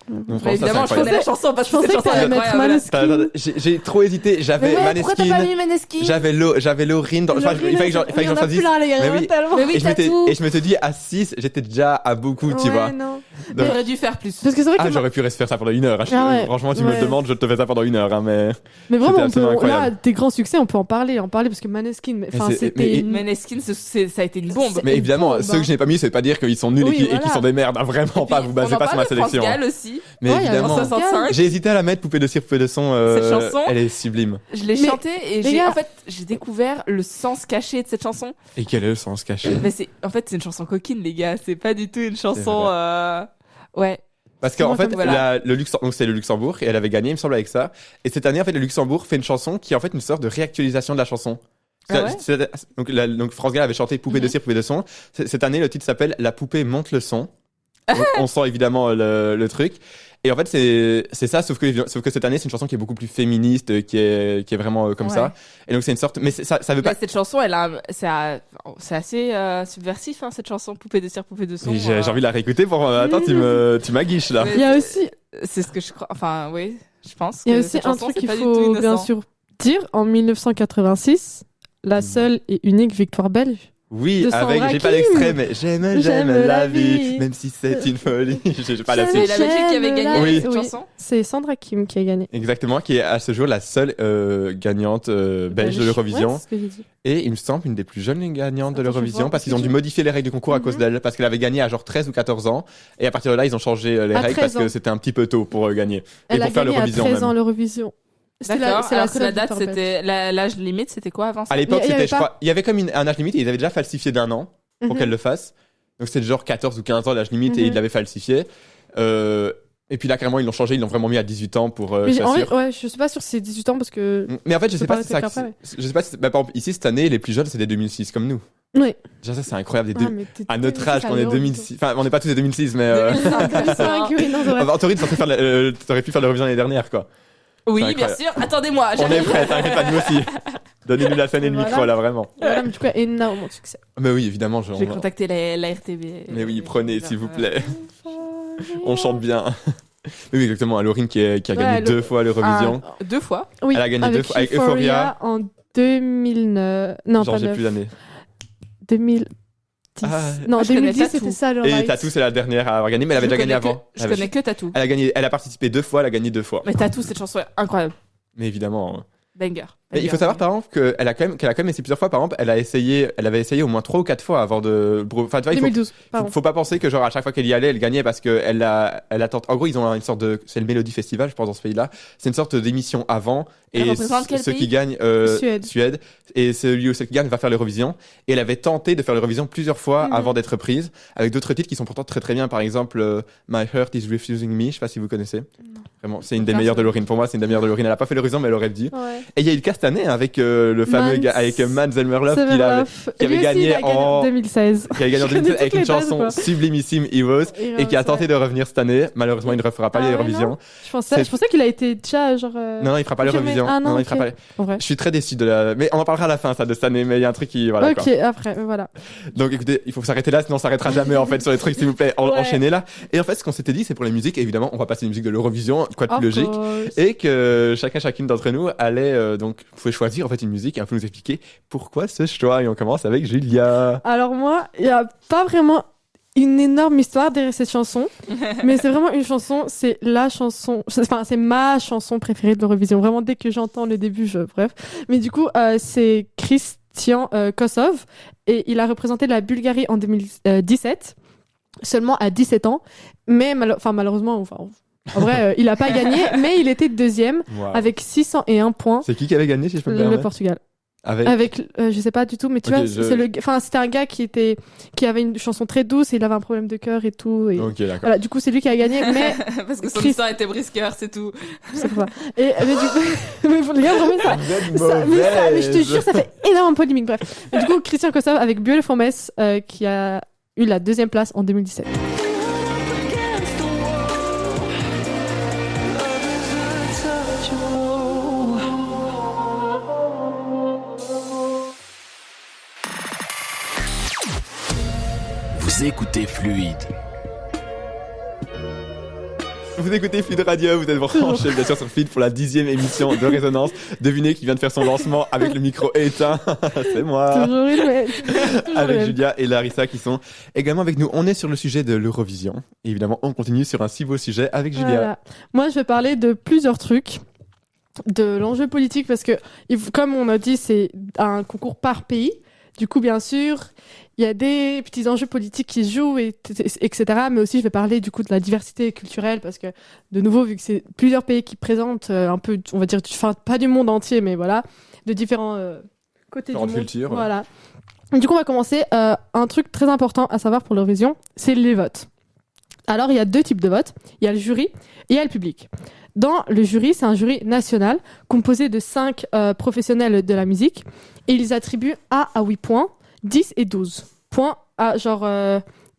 Donc, Bah, franchement, évidemment, ça, je c'est connais la chanson parce Je que pensais cette que chanson est t'allais mettre incroyable. Maneskin. J'ai trop hésité, j'avais Pourquoi t'as pas Maneskin, mis Maneskin? j'avais Lauryn dans... Enfin, il fallait que j'en choisisse. Mais oui. Mais oui, Et je t'as tout. me suis dit, à 6, j'étais déjà à beaucoup, tu vois. Non. Donc- J'aurais dû faire plus. Parce que c'est vrai que. Ah, j'aurais pu rester faire ça pendant 1 heure. Ah ouais. Franchement, tu me Ouais. le demandes, je te fais ça pendant 1 heure. Hein, mais Mais vraiment, c'était on absolument peut. Là, incroyable. des grands succès, on peut en parler parce que Maneskin, enfin, mais c'était. une- Maneskin, ça a été une bombe. Mais évidemment, bombe, ceux que hein. je n'ai pas mis, ça veut pas dire qu'ils sont nuls Oui, et qu'ils voilà. sont des merdes. Hein, vraiment pas, vous basez pas sur ma sélection. France Gall aussi. Mais Ouais, il y a évidemment, France Gall. 65. j'ai hésité à la mettre, poupée de cire, poupée de son. Cette chanson Elle est sublime. Je l'ai Mais, chantée et les gars- en fait, j'ai découvert le sens caché de cette chanson. Et quel est le sens caché? Mais en fait, c'est une chanson coquine, les gars. C'est pas du tout une chanson, vrai. ouais. Parce qu'en Moi, fait, comme voilà. donc c'est le Luxembourg et elle avait gagné, il me semble, avec ça. Et cette année, en fait, le Luxembourg fait une chanson qui est en fait une sorte de réactualisation de la chanson. Ah ouais Donc France Gall avait chanté Poupée de cire, poupée de son. Cette année, le titre s'appelle La poupée monte le son. On sent évidemment le truc. Et en fait, c'est ça, sauf que cette année, c'est une chanson qui est beaucoup plus féministe, qui est vraiment comme Ouais. ça. Et donc c'est une sorte, mais ça veut Mais pas. cette chanson, c'est assez subversif, hein, cette chanson Poupée de cire, poupée de son. Mais j'ai envie de la réécouter pour. Attends, tu m'aguiches là. Mais Il y a aussi, c'est ce que je crois. Enfin, oui, je pense. il y a que aussi cette un chanson, truc c'est qu'il pas du faut tout bien innocent. sûr dire. En 1986, la seule et unique victoire belge. Oui, de avec, Sandra j'ai pas Kim. l'extrait, mais j'aime J'aime la la vie, vie. même si c'est une folie. J'ai pas la C'est suite. la Belgique qui avait J'aime gagné la avec Oui. cette Oui. chanson. C'est Sandra Kim qui a gagné. Exactement, qui est à ce jour la seule gagnante belge de l'Eurovision. Ouais, c'est ce que j'ai dit. Et il me semble une des plus jeunes gagnantes de Attends, je l'Eurovision vois, parce qu'ils ont dû modifier les règles du concours à cause Mhm. d'elle, parce qu'elle avait gagné à genre 13 ou 14 ans. Et à partir de là, ils ont changé les À règles 13 parce que ans. c'était un petit peu tôt pour gagner. Et Elle pour a faire gagné à l'Eurovision 13 ans même. l'Eurovision. D'accord. Alors que seule la date, victoire belge. c'était l'âge limite, c'était quoi avant ça? À l'époque, Il y avait c'était, je pas- crois, il y avait comme un âge limite et ils avaient déjà falsifié d'1 an pour Mhm. qu'elle le fasse. Donc c'était genre 14 ou 15 ans l'âge limite et Mhm. ils l'avaient falsifié. Et puis là, carrément, ils l'ont changé, ils l'ont vraiment mis à 18 ans pour Mais en s'assurer. vrai, ouais, je suis pas sûre si c'est 18 ans parce que. Mais en fait, je peux sais pas parler si ça. de quelqu'un après, Je sais pas si. Bah, par exemple, ici, cette année, les plus jeunes, c'est des 2006 comme nous. Oui. Déjà, ça, c'est incroyable. Ah, mais t'es À notre âge, qu'on est l'Eurovision. 2006. Enfin, on n'est pas tous des 2006, mais. 2005, oui, non, c'est vrai. En théorie, t'aurais pu faire l'Eurovision l'année dernière, quoi. Oui, C'est bien incroyable. sûr. Attendez-moi. On est j'arrive. prêts, t'inquiète pas, nous aussi. Donnez-nous la scène et le Voilà. micro, là, vraiment. Voilà, mais du coup, énormément de succès. Mais oui, évidemment, Je vais contacter la RTB. Mais oui, prenez, s'il vous plaît. On chante bien. Mais oui, exactement. Lauryn qui a gagné Ouais, 2 fois l'Eurovision. 2 fois. Oui, Elle a gagné 2 fois avec Euphoria. en 2009. Non, Genre, pas j'ai 9. plus d'années. 2010. Ah. Non, Moi, je connais 2010, Tattoo. c'était ça, le Et Lights. Tattoo, c'est la dernière à avoir gagné, mais elle avait déjà gagné avant. Je connais que Tattoo. Elle a participé 2 fois, elle a gagné 2 fois. Mais Tattoo, cette chanson est incroyable. Mais évidemment. Hein. Banger. Mais il faut savoir par exemple qu'elle a quand même essayé plusieurs fois. Par exemple, elle avait essayé au moins 3 ou 4 fois avant de. Enfin, tu vois, il faut, 2012, pardon. faut pas penser que genre à chaque fois qu'elle y allait, elle gagnait parce que elle a tenté. En gros, ils ont une sorte de, c'est le Melody Festival, je pense dans ce pays-là. C'est une sorte d'émission avant Elle et représente quel ceux pays qui gagnent Suède. et celui qui gagne va faire l'Eurovision. Et elle avait tenté de faire l'Eurovision plusieurs fois Mhm. avant d'être prise avec d'autres titres qui sont pourtant très très bien. Par exemple, My Heart Is Refusing Me. Je sais pas si vous connaissez. Vraiment, c'est une des Personne. meilleures de Lauryn. Pour moi, c'est une des meilleures de Lauryn. Elle a pas fait l'Eurovision, mais elle aurait dû. Ouais. Et il y a eu le cas cette année avec le fameux Mans. gars, avec Mans Zelmerlöw qui Severov. avait Lui aussi, gagné il a gagné en- 2016. qui a gagné en Je connais 2007 avec toutes une les bases, chanson quoi. sublimissime Heroes et qui a tenté de revenir cette année. Malheureusement, il ne refera pas Ah ouais, l'Eurovision. Je pensais qu'il a été déjà genre. Non, il fera pas confirmé. l'Eurovision. Ah non, il ok. fera pas. En vrai. Je suis très déçu de la. Mais on en parlera à la fin, ça, de cette année. Mais il y a un truc qui, voilà. Ok, Quoi. après, voilà. Donc, écoutez, il faut s'arrêter là, sinon on s'arrêtera jamais en fait sur les trucs, s'il vous plaît. Ouais. Enchaînez là. Et en fait, ce qu'on s'était dit, c'est pour les musiques. Évidemment, on va passer une musique de l'Eurovision, quoi de plus Of logique. course. Et que chacune d'entre nous allait donc pouvait choisir en fait une musique et un peu nous expliquer pourquoi ce choix. Et on commence avec Julia. Alors moi, il y a pas vraiment une énorme histoire derrière cette chanson, mais c'est vraiment une chanson, c'est la chanson, enfin c'est ma chanson préférée de l'Eurovision. Vraiment dès que j'entends le début, bref. Mais du coup, c'est Christian Kossov et il a représenté la Bulgarie en 2017, seulement à 17 ans. Mais malheureusement, enfin En vrai, il a pas gagné, mais il était deuxième Wow. avec 601 points. C'est qui avait gagné, si je peux me Le permettre? Portugal. Avec. Avec, je sais pas du tout, mais tu Ok, vois, je- c'est enfin, c'était un gars qui avait une chanson très douce et il avait un problème de cœur et tout. Et Ok, d'accord. voilà, du coup, c'est lui qui a gagné, mais Parce que son Chris- histoire était brisqueur, c'est tout. c'est pour ça. Et, mais du coup, mais pour les gars, vraiment, ça, Vous êtes mais je te mauvaise. jure, ça fait énormément de polémique. Bref. Et du coup, Christian Kossov avec Beautiful Mess, qui a eu la deuxième place en 2017. Vous écoutez Fluide. Vous écoutez Fluide Radio, vous êtes branchés bien sûr sur Fluide pour la 10e émission de Résonance. Devinez qui vient de faire son lancement avec le micro éteint. C'est moi. Toujours une, mais... Avec Julia et Larissa qui sont également avec nous. On est sur le sujet de l'Eurovision. Et évidemment, on continue sur un si beau sujet avec Julia. Voilà. Moi, je vais parler de plusieurs trucs, de l'enjeu politique, parce que, comme on a dit, c'est un concours par pays. Du coup, bien sûr, il y a des petits enjeux politiques qui se jouent, etc. Mais aussi, je vais parler du coup de la diversité culturelle, parce que, de nouveau, vu que c'est plusieurs pays qui présentent un peu, on va dire, enfin, pas du monde entier, mais voilà, de différents côtés Différentes du monde. cultures, ouais. Voilà. Du coup, on va commencer. Un truc très important à savoir pour l'Eurovision, c'est les votes. Alors, il y a deux types de votes. Il y a le jury et il y a le public. Dans le jury, c'est un jury national composé de 5 professionnels de la musique et ils attribuent 1 à 8 points, 10 et 12 points à genre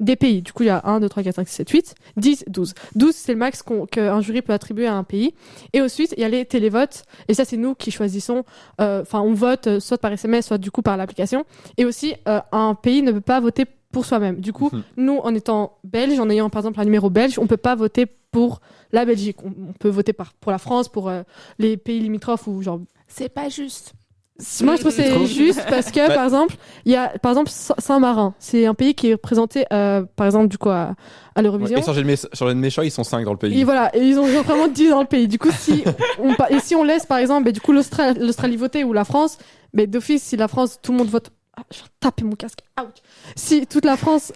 des pays. Du coup, il y a 1, 2, 3, 4, 5, 6, 7, 8, 10, 12. 12, c'est le max qu'un jury peut attribuer à un pays. Et ensuite, il y a les télévotes. Et ça, c'est nous qui choisissons. Enfin, on vote soit par SMS, soit du coup par l'application. Et aussi, un pays ne peut pas voter pour soi-même. Du coup, nous, en étant belges, en ayant par exemple un numéro belge, on peut pas voter pour la Belgique. On peut voter pour la France, pour les pays limitrophes ou genre. C'est pas juste. Moi, je trouve que c'est Trop. juste parce que, Bah- par exemple, il y a par exemple Saint-Marin. C'est un pays qui est représenté, par exemple, du coup, à l'Eurovision. Et sur le méchant, ils sont 5 dans le pays. Et voilà, et ils ont vraiment 10 dans le pays. Du coup, si on laisse, par exemple, du coup, l'Australie voter ou la France, d'office, si la France, tout le monde vote. Ah, je vais taper mon casque. Ouch. Si toute la France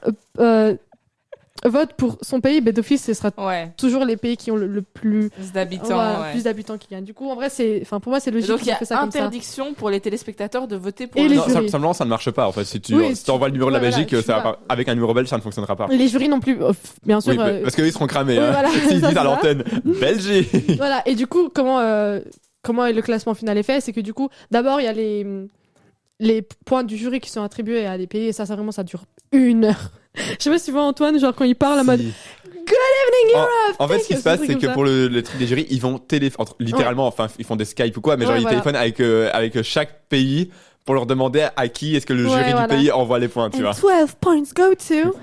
vote pour son pays, d'office, ce sera Ouais. toujours les pays qui ont le plus, D'habitants, voilà, ouais. plus d'habitants qui gagnent. Du coup, en vrai, pour moi, c'est Et logique donc il y qu'ils a fait ça comme ça. interdiction pour les téléspectateurs de voter pour Et le les Non, jurys. simplement, ça ne marche pas. En fait, si tu Oui, envoies le numéro de la ouais, voilà, Belgique, tu ça va vas- pas- avec un numéro belge, ça ne fonctionnera pas. Et les jurys non plus, bien sûr. Oui, parce qu'ils seront cramés. oui, hein. voilà, S'ils ça, disent à c'est l'antenne Belgique. Voilà, et du coup, comment le classement final est fait, c'est que du coup, d'abord, il y a les points du jury qui sont attribués à des pays, et ça vraiment, ça dure 1 heure. Je sais pas si tu vois Antoine, genre quand il parle en mode Si. Good evening Europe. En fait, ce qui se Des passe, trucs c'est comme que ça. pour le truc des jurys, ils vont littéralement, enfin, ils font des Skype ou quoi, mais genre Ouais, ils voilà. téléphonent avec chaque pays pour leur demander à qui est-ce que le Ouais, jury voilà. du pays envoie les points, tu And vois. 12 points go to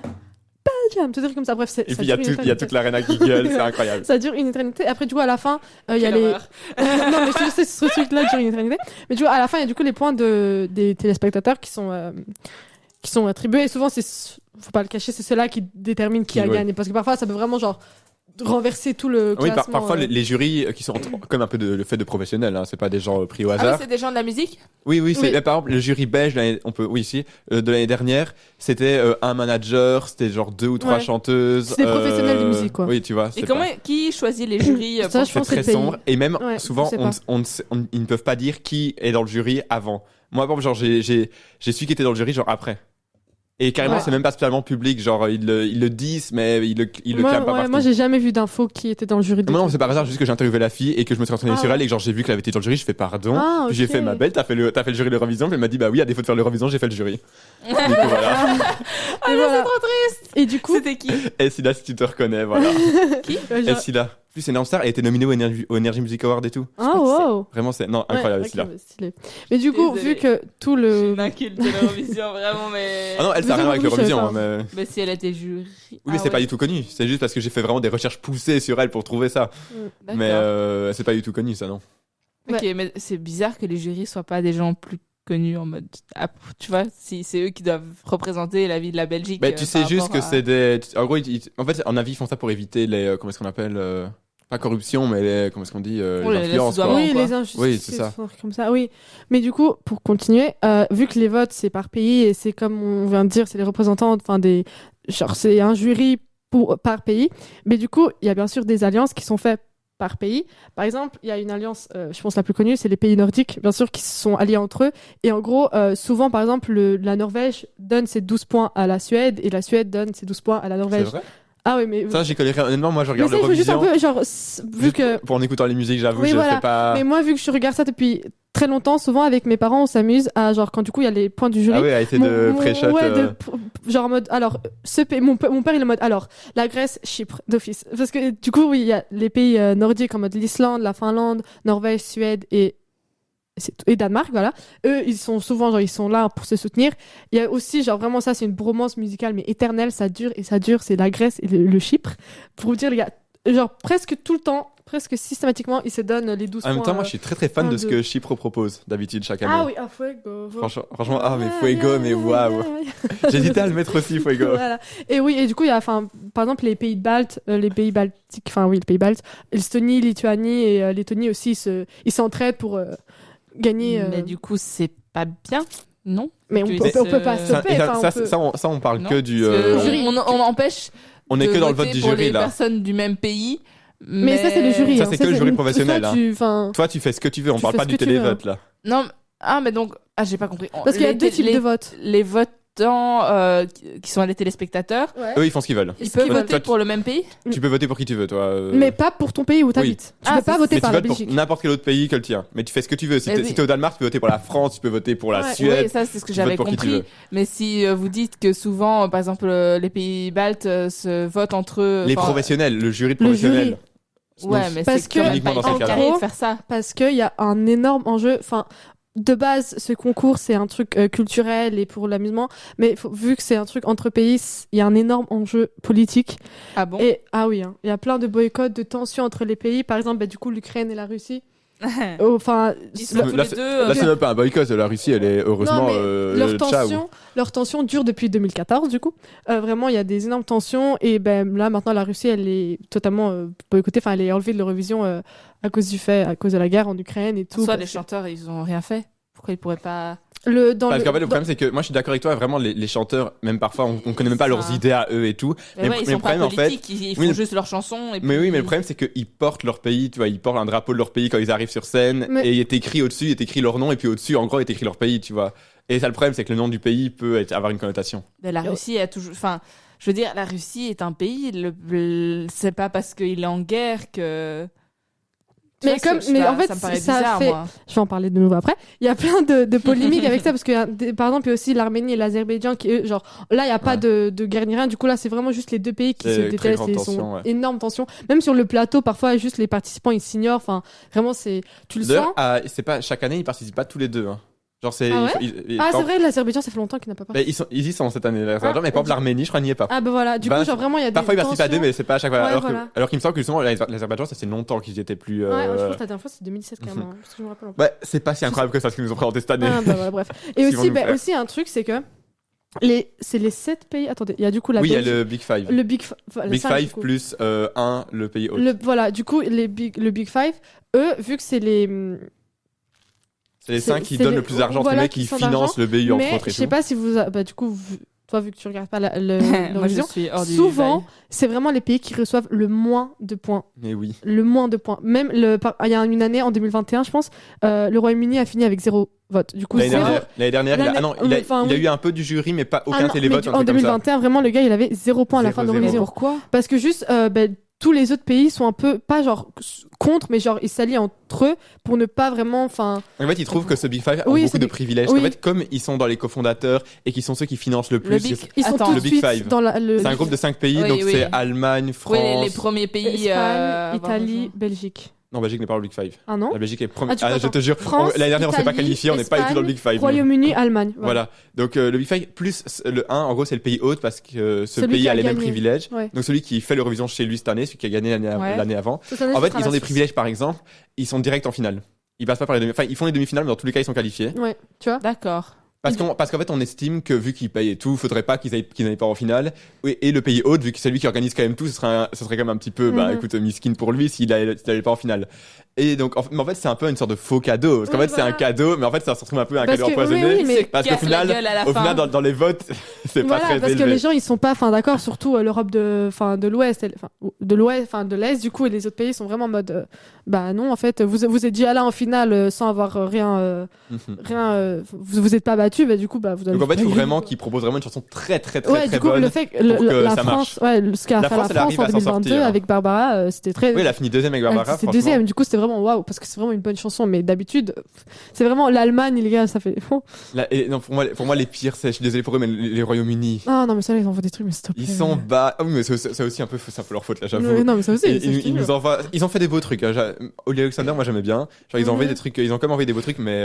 Belgium. Tout dire comme ça. Bref, Et puis il y a toute l'arène qui gueule, c'est incroyable. Ça dure une éternité. Après, du coup, à la fin, il y a Quelle les. horreur. Non, mais je sais, ce truc-là dure une éternité. Mais tu vois, à la fin, il y a du coup les points des téléspectateurs qui sont attribués. Et souvent, faut pas le cacher, c'est ceux-là qui déterminent qui a Ouais. gagné. Parce que parfois, ça peut vraiment genre renverser tout le Oui, classement. parfois les jurys qui sont comme un peu le fait de professionnels, hein, c'est pas des gens pris au Ah oui, hasard. c'est des gens de la musique. Oui, c'est Oui. mais par exemple le jury belge, de l'année dernière, c'était un manager, c'était genre 2 ou 3 Ouais. chanteuses. C'est des professionnels de musique, quoi. Oui, tu vois. Et c'est comment pas- qui choisit les jurys Ça, pour- je pense c'est que très c'est le sombre et même Ouais, souvent je sais pas. ils ne peuvent pas dire qui est dans le jury avant. Moi, par exemple, genre j'ai su qui était dans le jury genre après. Et carrément, Ouais. c'est même pas spécialement public, genre ils le disent, mais ils le moi, clament pas ouais, partout. moi, j'ai jamais vu d'infos qui étaient dans le jury. Non, c'est par hasard, juste que j'ai interviewé la fille et que je me suis renseigné Ah sur ouais. elle et que genre j'ai vu qu'elle avait été dans le jury, je fais pardon. Ah, Puis j'ai ok. fait ma belle, t'as fait le jury de l'Eurovision, puis elle m'a dit bah oui, à défaut de faire l'Eurovision, j'ai fait le jury. Du coup voilà. Et voilà. Et du coup, C'était qui? Et Silla, si tu te reconnais, voilà. Et genre... Silla. Plus énorme star, elle a été nominée au Energy Music Award et tout. Ah, wow. Vraiment, c'est non incroyable Ouais, ok, Silla. bah, stylé. Mais du coup, Désolée. vu que tout Je le. suis une inculte de l'Eurovision, vraiment, mais. Ah non, elle ça n'a rien à voir avec Je savais l'Eurovision, pas. hein, mais Mais si elle était jury. oui, mais c'est pas du tout connu. C'est juste parce que j'ai fait vraiment des recherches poussées sur elle pour trouver ça. D'accord. Mais c'est pas du tout connu ça non. Ok, mais c'est bizarre que les jurys soient pas des gens plus connus en mode. Ah, tu vois, si c'est eux qui doivent représenter la vie de la Belgique. Mais tu sais par juste rapport que à- c'est des. En gros, en fait, en avis, ils font ça pour éviter les. Comment est-ce qu'on appelle pas corruption, mais les. Comment est-ce qu'on dit Oh, les les influences, quoi. sous-amants. Oui, quoi. les injustices. Oui, c'est ça. Comme ça, oui. Mais du coup, pour continuer, vu que les votes, c'est par pays et c'est comme on vient de dire, c'est les représentants, enfin des. Genre, c'est un jury par pays. Mais du coup, il y a bien sûr des alliances qui sont faites par pays. Par exemple, il y a une alliance, je pense la plus connue, c'est les pays nordiques, bien sûr, qui se sont alliés entre eux. Et en gros, souvent, par exemple, la Norvège donne ses 12 points à la Suède et la Suède donne ses 12 points à la C'est Norvège. vrai? Ah oui, mais... Ça, j'y connais rien. Honnêtement, moi, je mais regarde ça, il faut juste un l'Eurovision. peu, genre, vu que... Pour en écoutant les musiques, j'avoue, Oui, je voilà. fais pas. Mais moi, vu que je regarde ça depuis très longtemps, souvent avec mes parents, on s'amuse à, genre, quand du coup, il y a les points du jury. Ah ouais, à essayer de pré-shot. Ouais, genre en mode, alors, mon père, il est en mode, alors, la Grèce, Chypre, d'office. Parce que, du coup, oui, il y a les pays nordiques en mode l'Islande, la Finlande, Norvège, Suède et Danemark, voilà. Eux, ils sont souvent, genre, ils sont là pour se soutenir. Il y a aussi, genre, vraiment, ça, c'est une bromance musicale, mais éternelle, ça dure et ça dure, c'est la Grèce et le Chypre. Pour vous dire, les gars, genre, presque tout le temps, presque systématiquement, ils se donnent les 12 En même points. temps, moi, je suis très très fan de ce que Chypre propose d'habitude chaque année. Ah oui, Fuego. Franchement, mais Fuego, mais waouh. J'hésitais à le mettre aussi, Fuego. Voilà. Et oui, et du coup, il y a, enfin, par exemple, les pays baltes, les pays baltiques, enfin oui, les pays baltes, l'Estonie, Lituanie et Lettonie aussi, ils s'entraident pour gagner. Mais du coup, c'est pas bien, non? Mais on peut pas Ça- stopper. enfin, Ça, on parle Non, que du. Parce que on empêche. On est de que dans le voter vote du pour jury les là. personnes du même pays. Mais ça, c'est le jury. Ça, hein. c'est que le jury une- professionnel, toi, hein. Toi, tu fais ce que tu veux, on Tu parle fais pas ce du que tu veux, télévote là. Non, mais donc, j'ai pas compris. Parce qu'il y a deux types de votes. Les votants qui sont les téléspectateurs, Eux, ils font ce qu'ils veulent. ils peuvent Toi, voter pour le même pays. Tu peux voter pour qui tu veux, toi. Mais pas pour ton pays où t'habites. Tu Ah, peux pas c'est- voter Mais tu par la votes pour Belgique. n'importe quel autre pays que le tien. Mais tu fais ce que tu veux. Si Mais t'es oui. si t'es au Danemark, tu peux voter pour la France, tu peux voter pour la Ouais. Suède. Oui, ça c'est ce que tu votes j'avais pour qui tu compris. veux. Mais si vous dites que souvent, par exemple, les pays baltes se votent entre eux. Les enfin, professionnels, le jury de Le professionnels. jury. Ouais, mais Parce c'est que, quand même uniquement pas dans ces hyper cas-là. carré de faire ça. Parce qu'il y a un énorme enjeu. Enfin, de base, ce concours, c'est un truc culturel et pour l'amusement. Mais vu que c'est un truc entre pays, il y a un énorme enjeu politique. Ah bon? Et ah oui, hein, il y a plein de boycotts, de tensions entre les pays. Par exemple, du coup, l'Ukraine et la Russie. Enfin, Ils sont tous Là, les c'est- deux. Là, c'est même pas un boycott. La Russie, elle est heureusement. non, mais ciao. leur tension dure depuis 2014, du coup. Vraiment, il y a des énormes tensions. Et ben là, maintenant, la Russie, elle est totalement boycottée. Enfin, elle est enlevée de l'Eurovision à cause de la guerre en Ukraine et tout. Soit les parce que- chanteurs, ils ont rien fait. Pourquoi ils pourraient pas? Parce qu'en fait, le problème, c'est que moi, je suis d'accord avec toi. Vraiment, les chanteurs, même parfois, on connaît même pas Ça. leurs idées à eux et tout. Mais ouais, ils sont pas problème, en fait. politiques, ils font Oui, juste leurs chansons. Et Mais puis... oui, mais le problème, c'est qu'ils portent leur pays, tu vois, ils portent un drapeau de leur pays quand ils arrivent sur scène, Mais- et il est écrit au-dessus, il est écrit leur nom, et puis au-dessus, en gros, il est écrit leur pays, tu vois. Et ça, le problème, c'est que le nom du pays peut avoir une connotation. Mais la Russie a toujours. Enfin, je veux dire, la Russie est un pays. C'est pas parce qu'il est en guerre que. Tu Mais vois, comme- ça- mais en fait, ça me paraît ça bizarre, fait- moi. Je vais en parler de nouveau après. Il y a plein de polémiques avec ça parce que, par exemple, il y a aussi l'Arménie et l'Azerbaïdjan qui, eux, genre, là, il n'y a pas de guerre ni rien. Du coup, là, c'est vraiment juste les deux pays qui C'est se très détestent grande et tension, sont ouais. énorme tension. Même sur le plateau, parfois, juste les participants, ils s'ignorent. Enfin, vraiment, tu le D'ailleurs, sens. c'est pas, chaque année, ils participent pas tous les deux, hein. Genre, c'est. Ah ouais Ah, par- c'est vrai, l'Azerbaïdjan, ça fait longtemps qu'il n'a pas Mais participé. ils y sont cette année, l'Azerbaïdjan, mais par Ah, exemple, l'Arménie, je crois, n'y est pas. Ah, ben voilà. Du Bah, coup, genre, vraiment, il y a des Parfois, ils participent à deux, tensions. mais c'est pas à chaque fois. Ouais, alors, voilà. alors qu'il me semble que justement, l'Azerbaïdjan, ça fait longtemps qu'ils y étaient plus. Ouais, je pense que la dernière fois, c'est 2017, carrément. Parce que je me rappelle. Ouais, c'est pas si incroyable que ça, ce qu'ils nous ont présenté cette année. Ah, bah voilà, bref. Et Ils vont aussi, nous faire. aussi, un truc, c'est que c'est les 7 pays. Attendez, il y a du coup la Oui, il y a Belgique, le Big Five. le Big Big cinq, Five du coup. plus le pays hôte. Voilà, du coup, le Big Five, eux, vu que c'est les. C'est les c'est- 5 qui c'est donnent les- le plus d'argent, voilà, c'est les qui qui sont financent le BU entre Mais autres je et sais tout. pas si vous. Bah, du coup, toi, vu que tu regardes pas Moi, je l'Eurovision, suis hors du souvent, bail. c'est vraiment les pays qui reçoivent le moins de points. Mais oui. Le moins de points. Même, il y a une année, en 2021, je pense, le Royaume-Uni a fini avec 0 vote. Du coup, L'année 0. dernière, il a Enfin, il a oui. eu un peu du jury, mais pas Ah aucun non, télévote, mais un en truc comme ça. 2021, vraiment, le gars, il avait 0 points à la fin de 0, l'Eurovision. Pourquoi? Parce que juste, tous les autres pays sont un peu, pas genre contre, mais genre ils s'allient entre eux pour ne pas vraiment, enfin. En fait, ils trouvent que ce Big Five a Oui, beaucoup c'est de des- privilèges. oui. En fait, comme ils sont dans les cofondateurs et qu'ils sont ceux qui financent le plus, Ils sont Attends, tout le de Big suite Five. dans c'est un groupe de 5 pays, Oui, donc oui. c'est Allemagne, France. Oui, les premiers pays. Espagne, à Italie, avoir Belgique. Non, Belgique n'est pas dans le Big Five. Ah non. La Belgique est première. Ah, du coup, je te jure, France, l'année dernière, on s'est pas Italie, qualifié, on n'est pas du tout dans le Big Five. Royaume-Uni, Allemagne. Voilà. Donc le Big Five plus le 1, en gros, c'est le pays hôte parce que ce Celui pays qui a a les mêmes gagné. privilèges. Ouais. Donc celui qui fait l'Eurovision chez lui cette année, celui qui a gagné Ouais. l'année avant. Cette année, En ce fait, sera ils la ont des Suisse. privilèges, par exemple, ils sont direct en finale. Ils passent pas par les demi-finales. Enfin, ils font les demi-finales, mais dans tous les cas, ils sont qualifiés. Ouais, tu vois. D'accord. Parce qu'en fait, on estime que vu qu'ils payent et tout, faudrait pas qu'ils n'aillent pas en finale. Et le pays hôte, vu que c'est lui qui organise quand même tout, ce serait quand même un petit peu, écoute, miskin pour lui s'il allait pas en finale. Et donc, mais en fait, c'est un peu une sorte de faux cadeau. Parce qu'en fait, c'est un cadeau, mais en fait, ça se retrouve un peu un cadeau empoisonné. oui, mais- Parce qu'au final, dans les votes, c'est pas très parce que élevé. les gens ils sont pas d'accord, surtout l'Europe de l'Ouest, de l'Est du coup, et les autres pays sont vraiment en mode bah non, en fait vous êtes déjà là en finale sans avoir rien vous êtes pas battu, bah du coup bah vous avez Donc en fait, il faut vraiment qu'ils proposent vraiment une chanson très du coup, bonne. le fait que pour que la ça France, marche. ce qu'a La fait la France, elle France arrive en à s'en 2022 sortir. avec Barbara, c'était très. Oui, elle a fini deuxième avec Barbara, C'était franchement. deuxième, du coup c'était vraiment waouh, parce que c'est vraiment une bonne chanson, mais d'habitude c'est vraiment l'Allemagne, les gars, ça fait. Non, pour moi, les pires, je suis désolé pour eux, mais les Royaumes-Unis. Ah non, mais ça, ils envoient des trucs, mais s'il te plaît. Ils sont bas. Ah oui, mais c'est aussi un peu leur faute, là, j'avoue. Non, mais ça aussi. Et ça, je te ils nous jure. envoient, ils ont fait des beaux trucs. Oli Alexander, moi j'aimais bien. Genre, ils ont envoyé des trucs, ils ont quand même envoyé des beaux trucs, mais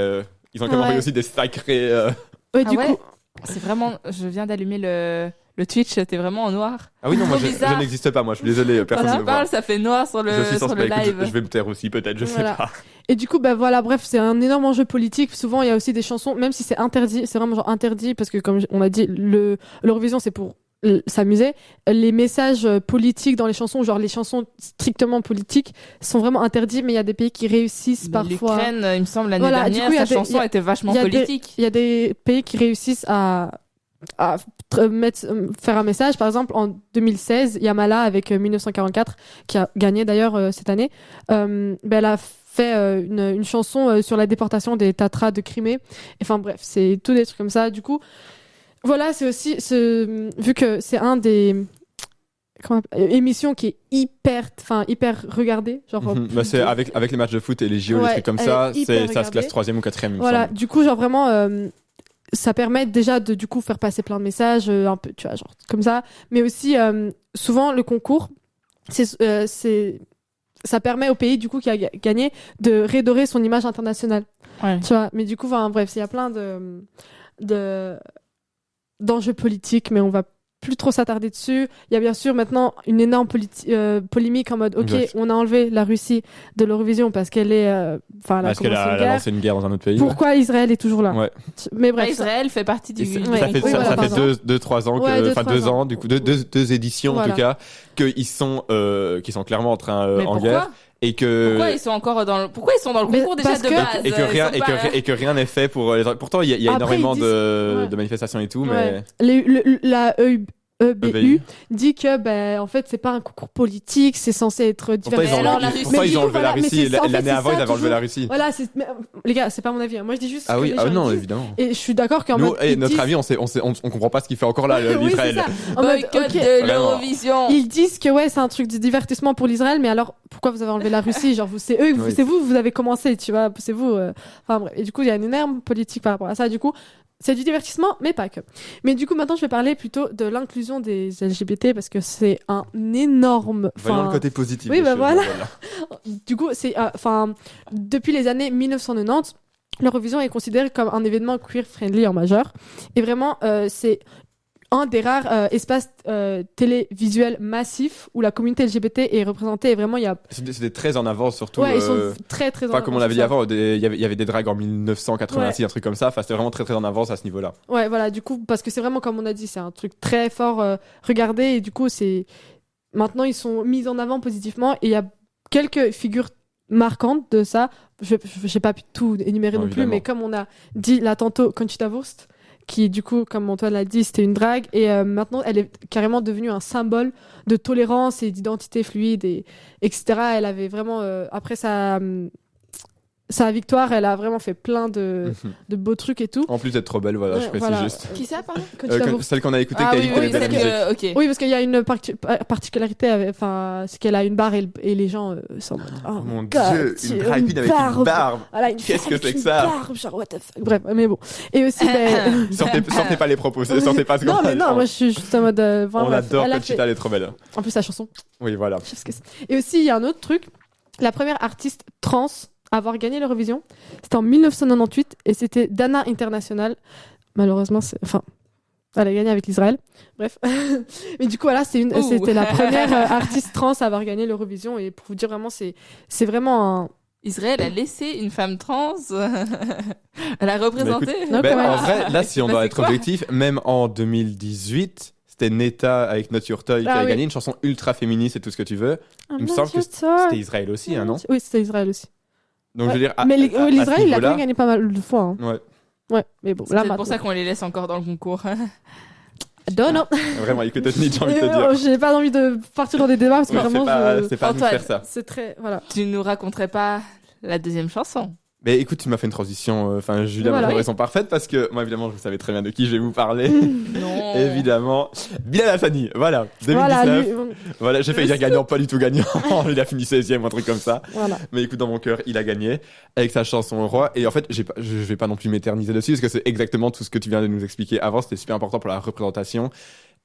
ils ont quand même envoyé aussi des sacrés. Ouais, Ah du ouais coup. C'est vraiment. Je viens d'allumer le Twitch, t'es vraiment en noir. Ah oui, non, moi Trop je bizarre. n'existe pas, moi je suis désolé, personne Quand ne tu me voit. parles, ça fait noir sur le, Je suis sur sans le écoute, live. je vais me taire aussi, peut-être, je sais Voilà. pas. Et du coup, bah voilà, bref, c'est un énorme enjeu politique. Souvent, il y a aussi des chansons, même si c'est interdit, c'est vraiment genre interdit, parce que comme on a dit, l'Eurovision, c'est pour s'amuser. Les messages politiques dans les chansons, genre les chansons strictement politiques, sont vraiment interdits, mais il y a des pays qui réussissent parfois. L'Ukraine, il me semble, l'année Voilà, du dernière, coup, il y a sa des- chanson était vachement il y a des- politique. Il y a des pays qui réussissent à faire un message. Par exemple, en 2016, Yamala avec 1944, qui a gagné d'ailleurs cette année, elle a fait une chanson sur la déportation des Tatras de Crimée. Enfin bref, c'est tout des trucs comme ça. Du coup, voilà, c'est aussi vu que c'est un des émissions qui est hyper regardée, genre Bah, c'est avec les matchs de foot et les JO, les Ouais, trucs comme elle ça, est hyper ça se classe regardée. 3e ou 4e, il me voilà, semble. du coup, genre vraiment, ça permet déjà de du coup faire passer plein de messages, un peu, tu vois, genre comme ça. Mais aussi, souvent, le concours, ça permet au pays du coup qui a gagné de redorer son image internationale. Ouais. Tu vois, mais du coup, enfin, bref, il y a plein d'enjeux politiques, mais on va plus trop s'attarder dessus. Il y a bien sûr maintenant une énorme polémique en mode ok, Exact. on a enlevé la Russie de l'Eurovision parce qu'elle est Parce qu'elle a lancé une guerre dans un autre pays. pourquoi Israël est toujours là. Ouais. Mais bref, Israël fait partie du. Ça Ouais. fait, Oui, voilà, ça par fait 2-3 ans, Ouais, 2 ans, du coup, deux éditions en Voilà. tout cas, qui sont clairement en train Mais en pourquoi guerre et que Pourquoi ils sont encore pourquoi ils sont dans le Mais concours déjà parce de que- base et que rien n'est fait pour les. Pourtant, il y a Après, énormément ils disent- de ouais. manifestations et tout, ouais. mais La EBU EBU. dit que en fait c'est pas un concours politique, c'est censé être pourtant, divers. ils ont, alors, la Russie- pourtant, Mais ils du ont coup, enlevé voilà, la mais Russie. c'est- en fait, L'année c'est avant, ça, ils avaient enlevé toujours. la Russie. Voilà, les gars, c'est pas mon avis, hein. Moi je dis juste ce Ah que oui, les gens non, disent. évidemment. Et je suis d'accord qu'en Nous, mode ils notre disent- ami, on comprend pas ce qu'il fait encore là, Oui, c'est l'Israël. ça. En mode, Boycott ok, de Vraiment. l'Eurovision. ils disent que ouais, c'est un truc de divertissement pour l'Israël, mais alors pourquoi vous avez enlevé la Russie? Genre c'est eux, Oui. c'est vous avez commencé, tu vois, c'est vous. Enfin bref. Et du coup, il y a une énorme politique par rapport à ça. Du coup, c'est du divertissement, mais pas que. Mais du coup, maintenant, je vais parler plutôt de l'inclusion des LGBT parce que c'est un énorme. Voyons le côté positif. Oui, des bah choses, voilà. Du coup, depuis les années 1990, l'Eurovision est considérée comme un événement queer-friendly en majeur. Et vraiment, c'est un des rares espaces télévisuels massifs où la communauté LGBT est représentée. Et vraiment, il y a. C'était très en avance, surtout. Ouais, ils sont très, très en Enfin, comme on avance l'avait dit sur ça. avant, il y avait des drags en 1986, un truc comme ça. Enfin, c'était vraiment très très en avance à ce niveau-là. Ouais, voilà, du coup, parce que c'est vraiment, comme on a dit, c'est un truc très fort regardé. Et du coup, c'est. Maintenant, ils sont mis en avant positivement. Et il y a quelques figures marquantes de ça. Je n'ai pas pu tout énumérer Non, non plus, évidemment. mais comme on a dit là tantôt, Conchita Wurst, qui, du coup, comme Antoine l'a dit, c'était une drague. Et maintenant, elle est carrément devenue un symbole de tolérance et d'identité fluide, etc. Elle avait vraiment. Après sa victoire, elle a vraiment fait plein de beaux trucs et tout. En plus d'être trop belle, voilà, Ouais, je précise voilà. juste. Qui ça, pardon Conchita Wurst. Celle qu'on a écoutée, Ah qui a oui, dit qu'elle oui, était celle belle musique. que. Ok. Oui, parce qu'il y a une particularité, c'est qu'elle a une barre et les gens sont en mode. Oh Mon God, dieu, une drag queen avec une barbe. Voilà, une Qu'est-ce femme que avec c'est que une ça barbe, genre, what the fuck. Bref, mais bon. Et aussi, Sortez pas les propos, sortez pas ce qu'on non, mais a- non, moi je suis juste en mode. On bref, adore elle a Conchita, fait- elle est trop belle. En plus, la chanson. Oui, voilà. Je sais ce que c'est. Et aussi, il y a un autre truc. La première artiste trans à avoir gagné l'Eurovision, c'était en 1998 et c'était Dana International. Malheureusement, elle a gagné avec l'Israël. Bref. Mais du coup, voilà, c'était la première artiste trans à avoir gagné l'Eurovision. Et pour vous dire vraiment, c'est vraiment Israël a laissé une femme trans à la représenter. Non, Ben, quand même. en vrai, là, si on Bah, doit c'est être quoi objectif, même en 2018, c'était Neta avec Not Your Toy qui Ah a oui. gagné une chanson ultra féministe et tout ce que tu veux. Il me semble que c'était Israël aussi, hein, non? Oui, c'était Israël aussi. Donc, je veux dire, Mais à l'Israël, il a quand niveau-là- même gagné pas mal de fois. Hein. Ouais, Ouais, mais bon, C'est là peut-être pour maintenant. ça qu'on les laisse encore dans le concours. Non. vraiment, écoute, j'ai envie de te dire. J'ai pas envie de partir dans des débats parce que Ouais, vraiment, c'est pas à nous de Antoine. faire ça. c'est très. Voilà. Tu nous raconterais pas la deuxième chanson? Mais écoute, tu m'as fait une transition, enfin, Julia Voilà. m'a fait raison parfaite parce que moi, évidemment, je savais très bien de qui je vais vous parler. Non. Évidemment, Bilal Hassani, voilà, 2019. Voilà, Voilà, j'ai failli dire gagnant, pas du tout gagnant. Il a fini 16e, un truc comme ça. voilà. Mais écoute, dans mon cœur, il a gagné avec sa chanson Roi. Et en fait, je vais pas non plus m'éterniser dessus parce que c'est exactement tout ce que tu viens de nous expliquer avant. C'était super important pour la représentation.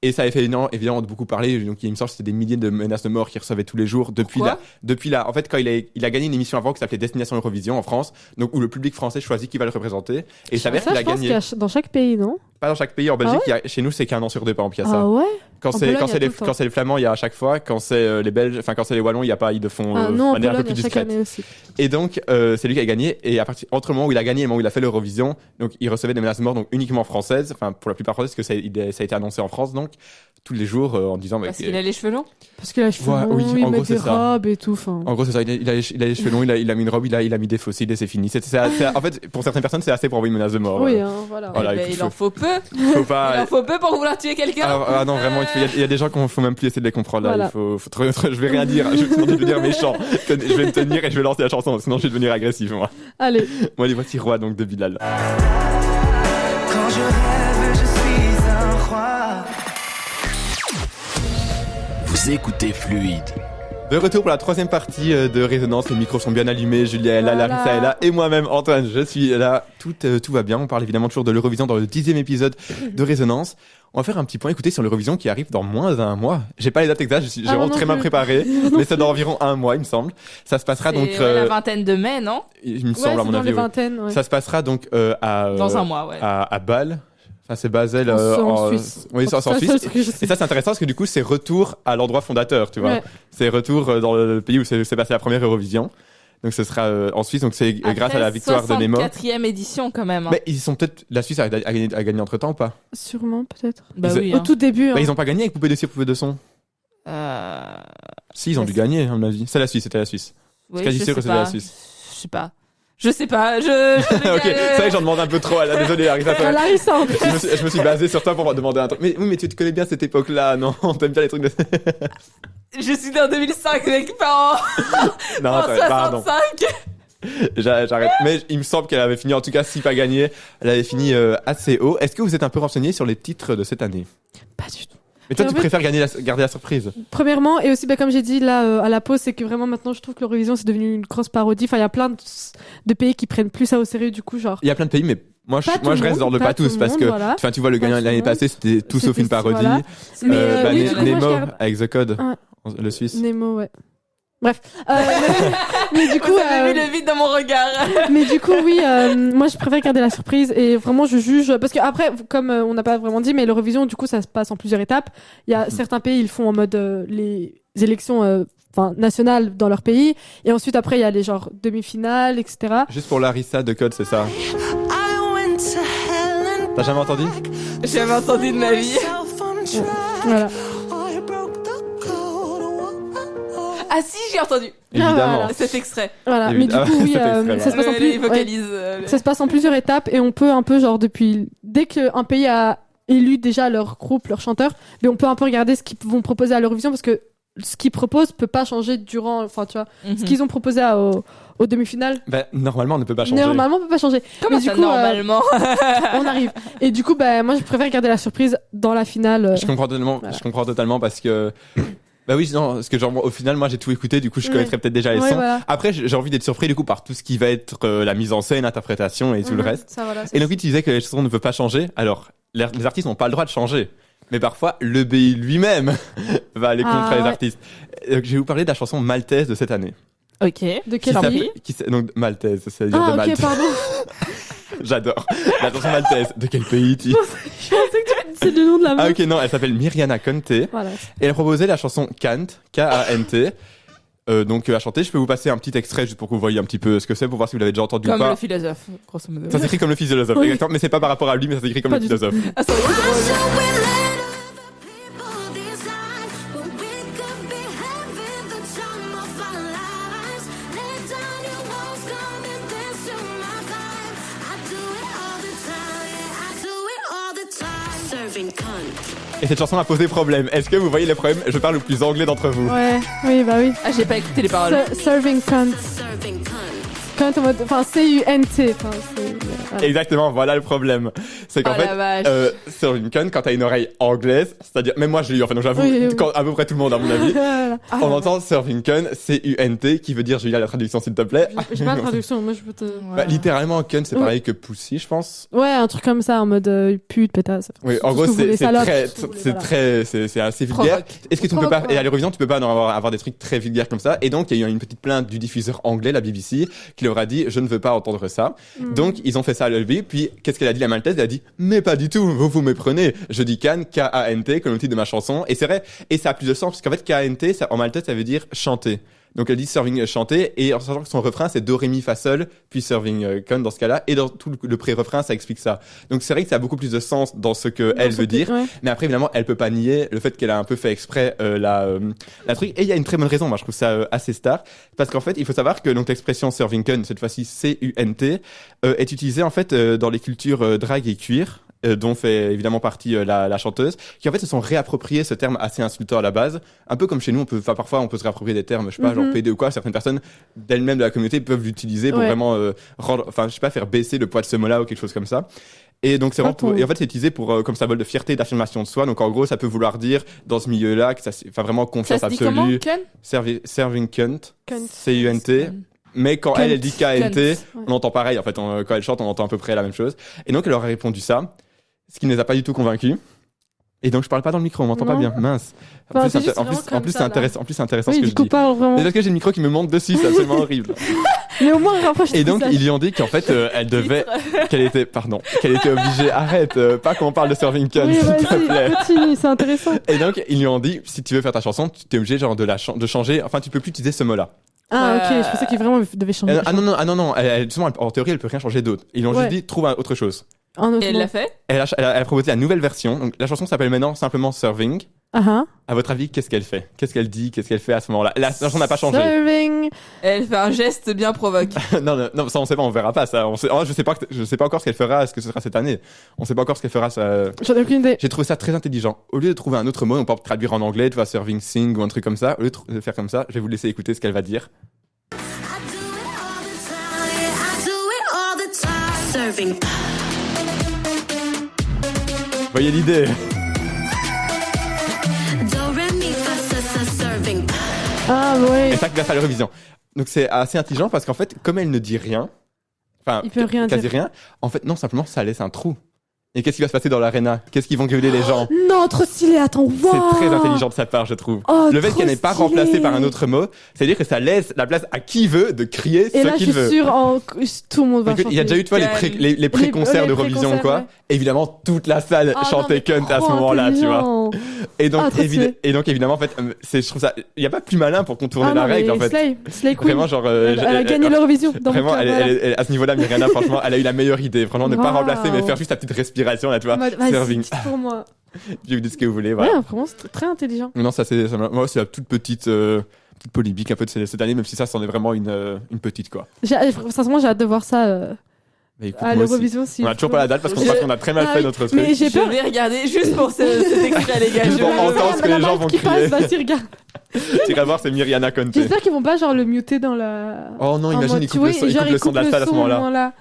Et ça avait fait évidemment beaucoup parler. Donc, il me semble que c'était des milliers de menaces de mort qu'il recevait tous les jours Pourquoi depuis là. En fait, quand il a gagné une émission avant qui s'appelait Destination Eurovision en France, donc où le public français choisit qui va le représenter. Et il s'avère Ça, qu'il a je pense gagné. qu'il y a dans chaque pays, non? Pas dans chaque pays. En Belgique, chez nous, c'est qu'un an sur deux, par exemple, il y a ça. Ah ouais? Quand En c'est Pologne, quand il y c'est a les tout le temps. quand c'est les Flamands, il y a à chaque fois. Quand c'est les Belges, enfin quand c'est les Wallons, il y a pas, ils le font Ah de non, en manière un peu Pologne, plus il y a chaque discrète. année aussi. Et donc c'est lui qui a gagné. Et à partir entre le moment où il a gagné et le moment où il a fait l'Eurovision, donc il recevait des menaces de mort donc uniquement françaises, enfin pour la plupart françaises, parce que ça a été annoncé en France donc tous les jours en disant. Parce qu'il a les cheveux longs? Parce qu'il a les cheveux Ouais, longs, oui, il en met gros, c'est des ça. robes et tout. Enfin. En gros, c'est ça. Il a les cheveux longs, il a mis une robe, il a mis des fossiles et c'est fini. En fait, pour certaines personnes, c'est assez pour envoyer une menace de mort. Oui, hein, voilà. Voilà, Eh ben, écoute, il en faut peu. Faut Il pas. en faut peu pour vouloir tuer quelqu'un. Ah non, vraiment, il y a des gens qu'il faut même plus essayer de les comprendre. Là. Voilà. Je vais rien dire. Je vais te devenir méchant. Je vais me tenir et je vais lancer la chanson. Sinon, je vais devenir agressif, moi. Allez. Moi, les voici Roi, donc de Bilal. Quand je rêve, je suis un roi. Vous écoutez Fluide. De retour pour la troisième partie de Résonance. Les micros sont bien allumés. Julia est là, Voilà. Larissa est là. Et moi-même, Antoine, je suis là. Tout va bien. On parle évidemment toujours de l'Eurovision dans le 10e épisode de Résonance. On va faire un petit point, écoutez, sur l'Eurovision qui arrive dans moins d'un mois. J'ai pas les dates exactes, j'ai vraiment non très mal plus. préparé. Mais c'est dans environ un mois, il me semble. Ça se passera donc... C'est la vingtaine de mai, non? il me Ouais, semble, à c'est mon dans avis, les oui. vingtaines. Ouais. Ça se passera donc Dans un mois, ouais. à Bâle. Enfin, c'est Basel En Suisse. Oui, c'est en Ça, c'est Suisse. le truc que je sais. Et ça, c'est intéressant parce que du coup, c'est retour à l'endroit fondateur, tu vois. Ouais. C'est retour dans le pays où s'est passé la première Eurovision. Donc, ce sera en Suisse. Donc, c'est grâce à la victoire de Nemo. 64e édition, quand même. Hein. Mais ils sont peut-être. La Suisse a gagné entre temps ou pas? Sûrement, peut-être. Bah ils- oui. Au hein. tout début. Bah, hein. ils ont pas gagné avec Poupée de cire, Poupée de son. Si, ils ont Bah, dû c'est- gagner, à mon avis. C'est la Suisse, c'était la Suisse. Oui, quasi je sûr que sais c'est la pas. Suisse. Je sais pas. Je sais pas. Ok, c'est vrai que j'en demande un peu trop. Désolé, Arisa. Ah, Larissa, en plus. Je me suis basé sur toi pour me demander un truc. Mais oui, mais tu te connais bien cette époque-là, non? T'aimes bien les trucs de. Je suis né en 2005, mec, pas Non, en pardon. 65. J'arrête. Mais il me semble qu'elle avait fini, en tout cas, si pas gagné, elle avait fini assez haut. Est-ce que vous êtes un peu renseigné sur les titres de cette année? Pas du tout. Mais toi, En tu fait- préfères garder la surprise? Premièrement, et aussi, bah, comme j'ai dit là à la pause, c'est que vraiment maintenant, je trouve que l'Eurovision, c'est devenu une grosse parodie. Enfin, il y a plein de pays qui prennent plus ça au sérieux, du coup, genre. Il y a plein de pays, mais moi, Pas tout je le reste monde, dans le pas pas tout tous le parce monde, que, voilà. enfin, tu vois, le Pas gagnant tout le l'année monde. passée, c'était tout sauf C'était- une parodie. voilà. Mais oui, du coup, moi, Nemo je garde- avec The Code, Ouais. le Suisse. Nemo, ouais. Bref. Mais du coup, Vous avez vu le vide dans mon regard. mais du coup, oui, moi, je préfère garder la surprise et vraiment, je juge parce que après, comme on n'a pas vraiment dit, mais l'Eurovision, du coup, ça se passe en plusieurs étapes. Il y a certains pays, ils font en mode les élections, nationales dans leur pays, et ensuite après, il y a les genre demi-finales, etc. Juste pour Larissa, The Code, c'est ça. I went to hell and T'as jamais entendu? J'ai jamais entendu de ma vie. myself on track. Voilà. I broke the code. Ah si, j'ai entendu Évidemment. voilà. cet extrait. Voilà. Mais du Évidemment. coup, oui, Cet extrait-là. ça se passe en Il plus. vocalise. Ça se passe en plusieurs étapes et on peut un peu genre dès qu'un pays a élu déjà leur groupe, leur chanteur, mais on peut un peu regarder ce qu'ils vont proposer à l'Eurovision parce que ce qu'ils proposent peut pas changer durant, enfin tu vois, ce qu'ils ont proposé aux demi-finales. Ben, normalement, on ne peut pas changer. Normalement, on peut pas changer. Comment Mais du ça, coup, normalement on arrive. Et du coup, moi, je préfère garder la surprise dans la finale. Je comprends totalement, Voilà. je comprends totalement parce que. Bah oui, non, parce que genre, au final, moi, j'ai tout écouté, du coup, je Ouais. connaîtrais peut-être déjà les Ouais, sons. voilà. Après, j'ai envie d'être surpris, du coup, par tout ce qui va être la mise en scène, l'interprétation et tout le Mhm. reste. Ça, voilà, Et donc, oui, tu disais que les chansons ne peuvent pas changer. Alors, les artistes n'ont pas le droit de changer. Mais parfois, le pays lui-même va aller contre Ah, les ouais. artistes. Je vais vous parler de la chanson maltaise de cette année. Ok. De Qui quel s'appelle- pays donc, maltaise, c'est-à-dire Ah, de ok, Malte. pardon. J'adore. La chanson maltaise. De quel pays, tu Je pensais que c'est le nom de la meuf. Ah, ok, non, elle s'appelle Miriana Conte. Et Voilà. elle a proposé la chanson Kant, K-A-N-T. donc à chanter. Je peux vous passer un petit extrait juste pour que vous voyez un petit peu ce que c'est, pour voir si vous l'avez déjà entendu ou Comme pas. le philosophe, grosso modo. Ça s'écrit comme le philosophe, Oui. exactement, mais c'est pas par rapport à lui, mais ça s'écrit comme Pas le du tout. philosophe. Ah, c'est vrai, c'est drôle. Et cette chanson a posé problème. Est-ce que vous voyez les problèmes? Je parle le plus anglais d'entre vous. Ouais, oui, bah oui. Ah, j'ai pas écouté les paroles. Serving cunt. Cunt en mode, enfin, C-U-N-T. Enfin, voilà. Exactement, voilà le problème. C'est qu'en Oh la vache. sur une conne, quand t'as une oreille anglaise, c'est-à-dire, même moi je l'ai eu, en fait, donc j'avoue, Oui, oui. quand à peu près tout le monde, à mon avis, Voilà. Ah, on entend Serving Cunt, C-U-N-T, qui veut dire, Julia, la traduction s'il te plaît. J'ai pas la traduction, moi je peux te. Bah, littéralement, cunt, c'est Oui. pareil que pussy, je pense. Ouais, un truc comme ça, en mode pute, pétasse. Oui, en Tout gros, ce que vous voulez, c'est salope, très, tout ce que vous voulez, c'est voilà. très, c'est assez vulgaire. Provoque. Est-ce que tu ne peux pas, Provoque, et à ouais. l'Eurovision, tu peux pas en avoir des trucs très vulgaires comme ça. Et donc, il y a eu une petite plainte du diffuseur anglais, la BBC, qui leur a dit, je ne veux pas entendre ça. Donc, ils ont fait ça à l'LB. Puis, qu'est-ce qu'elle a dit, la maltaise? Elle a dit, mais pas du tout, vous méprenez. Je dis Can, K-A-N-T, comme le titre de ma chanson. Et c'est vrai. Et ça a plus de sens, parce qu'en fait, K-A-N-T, ça, en maltaise, ça veut dire chanter. Donc elle dit serving chanter, et en sachant que son refrain c'est do ré mi fa sol, puis serving con dans ce cas-là, et dans tout le pré-refrain ça explique ça. Donc c'est vrai que ça a beaucoup plus de sens dans ce que elle veut dire, Ouais. mais après évidemment elle peut pas nier le fait qu'elle a un peu fait exprès la truc. Et il y a une très bonne raison, moi je trouve ça assez star, parce qu'en fait il faut savoir que donc l'expression serving con, cette fois-ci C-U-N-T, est utilisée en fait dans les cultures drag et cuir. Dont fait évidemment partie la chanteuse, qui en fait se sont réappropriés ce terme assez insultant à la base, un peu comme chez nous, parfois on peut se réapproprier des termes, je sais pas, genre PD ou quoi, certaines personnes d'elles-mêmes de la communauté peuvent l'utiliser pour Ouais. vraiment rendre, enfin je sais pas, faire baisser le poids de ce mot-là ou quelque chose comme ça. Et donc c'est vraiment Attends. et en fait c'est utilisé pour comme symbole de fierté, d'affirmation de soi. Donc en gros ça peut vouloir dire dans ce milieu-là que ça, enfin vraiment Ça confiance se dit comment, absolue, Ken? serving cunt, Cunt. C-U-N-T. Mais quand Cunt. elle dit K-N-T, Cunt. on entend pareil. En fait, quand elle chante, on entend à peu près la même chose. Et donc, elle leur a répondu ça, ce qui ne les a pas du tout convaincus. Et donc, je parle pas dans le micro, on m'entend pas Non. bien. Mince. En Enfin, plus, c'est juste en vraiment plus, comme en plus, ça, c'est là. intéressant. En plus, c'est intéressant ce Oui, que du je coup, dis. parle vraiment. Mais parce que j'ai le micro qui me monte dessus, c'est absolument horrible. Mais au moins, rapproche Et donc, ils lui ont dit qu'en fait, elle devait, qu'elle était obligée. Arrête, pas qu'on parle de serving cunt, Oui, s'il te plaît. vas-y, continue, c'est intéressant. Et donc, ils lui ont dit, si tu veux faire ta chanson, tu t'es obligé genre de changer. Enfin, tu peux plus utiliser ce mot-là. Ah, ok, je pensais qu'il vraiment devait changer. Non. Justement, en théorie, elle peut rien changer d'autre. Ils lui ont Ouais. juste dit, trouve autre chose. Un autre Et elle mot. l'a fait? Elle a proposé la nouvelle version. Donc, la chanson s'appelle maintenant simplement Serving. Ah ah. À votre avis, qu'est-ce qu'elle fait? Qu'est-ce qu'elle dit? Qu'est-ce qu'elle fait à ce moment-là? La chanson n'a pas changé. Serving. Elle fait un geste bien provoque. non, ça on sait pas, on verra pas ça. Je sais pas encore ce qu'elle fera, ce que ce sera cette année. On sait pas encore ce qu'elle fera. Ça. J'en ai aucune idée. J'ai trouvé ça très intelligent. Au lieu de trouver un autre mot, on peut traduire en anglais, tu vois, serving sing ou un truc comme ça. Au lieu de faire comme ça, je vais vous laisser écouter ce qu'elle va dire. Serving. Voyez l'idée? Do, re, mi, fa, sa, sa, serving. Ah, ouais. Et ça grâce à l'Eurovision. Donc c'est assez intelligent parce qu'en fait, comme elle ne dit rien, enfin Il peut rien quasi dire. rien, en fait non, simplement ça laisse un trou. Et qu'est-ce qui va se passer dans l'arena? Qu'est-ce qu'ils vont griller les gens? Non, trop stylé, attends, wow. C'est très intelligent de sa part, je trouve. Oh, Le fait trop qu'elle n'est pas stylé. remplacée par un autre mot, c'est-à-dire que ça laisse la place à qui veut de crier Et ce là, je qu'il suis veut. sûre, tout le monde va Écoute, chanter. il y a déjà eu, tu vois, les pré-concerts les d'Eurovision, pré-concerts, quoi. ouais. Évidemment, toute la salle Ah, chantait non, mais cunt à ce trop moment-là, tu vois. intelligent. Et donc, Ah, trop stylé. évidemment, en fait, je trouve ça, il n'y a pas plus malin pour contourner Ah, la non, mais règle, en fait. Slay Queen. Vraiment, genre, Elle a gagné l'Eurovision. dans mon Vraiment, cœur, voilà. à ce niveau-là, Myriana, franchement, elle a eu la meilleure idée. Franchement, ne pas Wow. remplacer, mais faire juste sa petite respiration, là, tu vois. En mode, vas-y, Serving. dites pour moi. Puis vous dites ce que vous voulez, Ouais, voilà. vraiment, c'est très intelligent. Non, moi, c'est la toute petite polémique un peu de cette année, même si ça, c'en est vraiment une petite, quoi. Sincèrement, j'ai hâte de voir ça Mais écoute, à moi aussi. l'Eurovision. Si On a toujours pas la date parce qu'on a très mal Ah fait oui, notre truc. mais j'ai Je peur. vais regarder juste pour cet extrait, les gars. Juste Je pour vais- entendre ce que les gens vont qui crier. passe, vas-y, regarde. Tu vas voir, c'est Myriana Conte. J'espère qu'ils vont pas genre le muter dans la. Oh non, en imagine, mode, ils tu coupent le vois, son- ils genre, coupent le son de la salle à ce moment-là.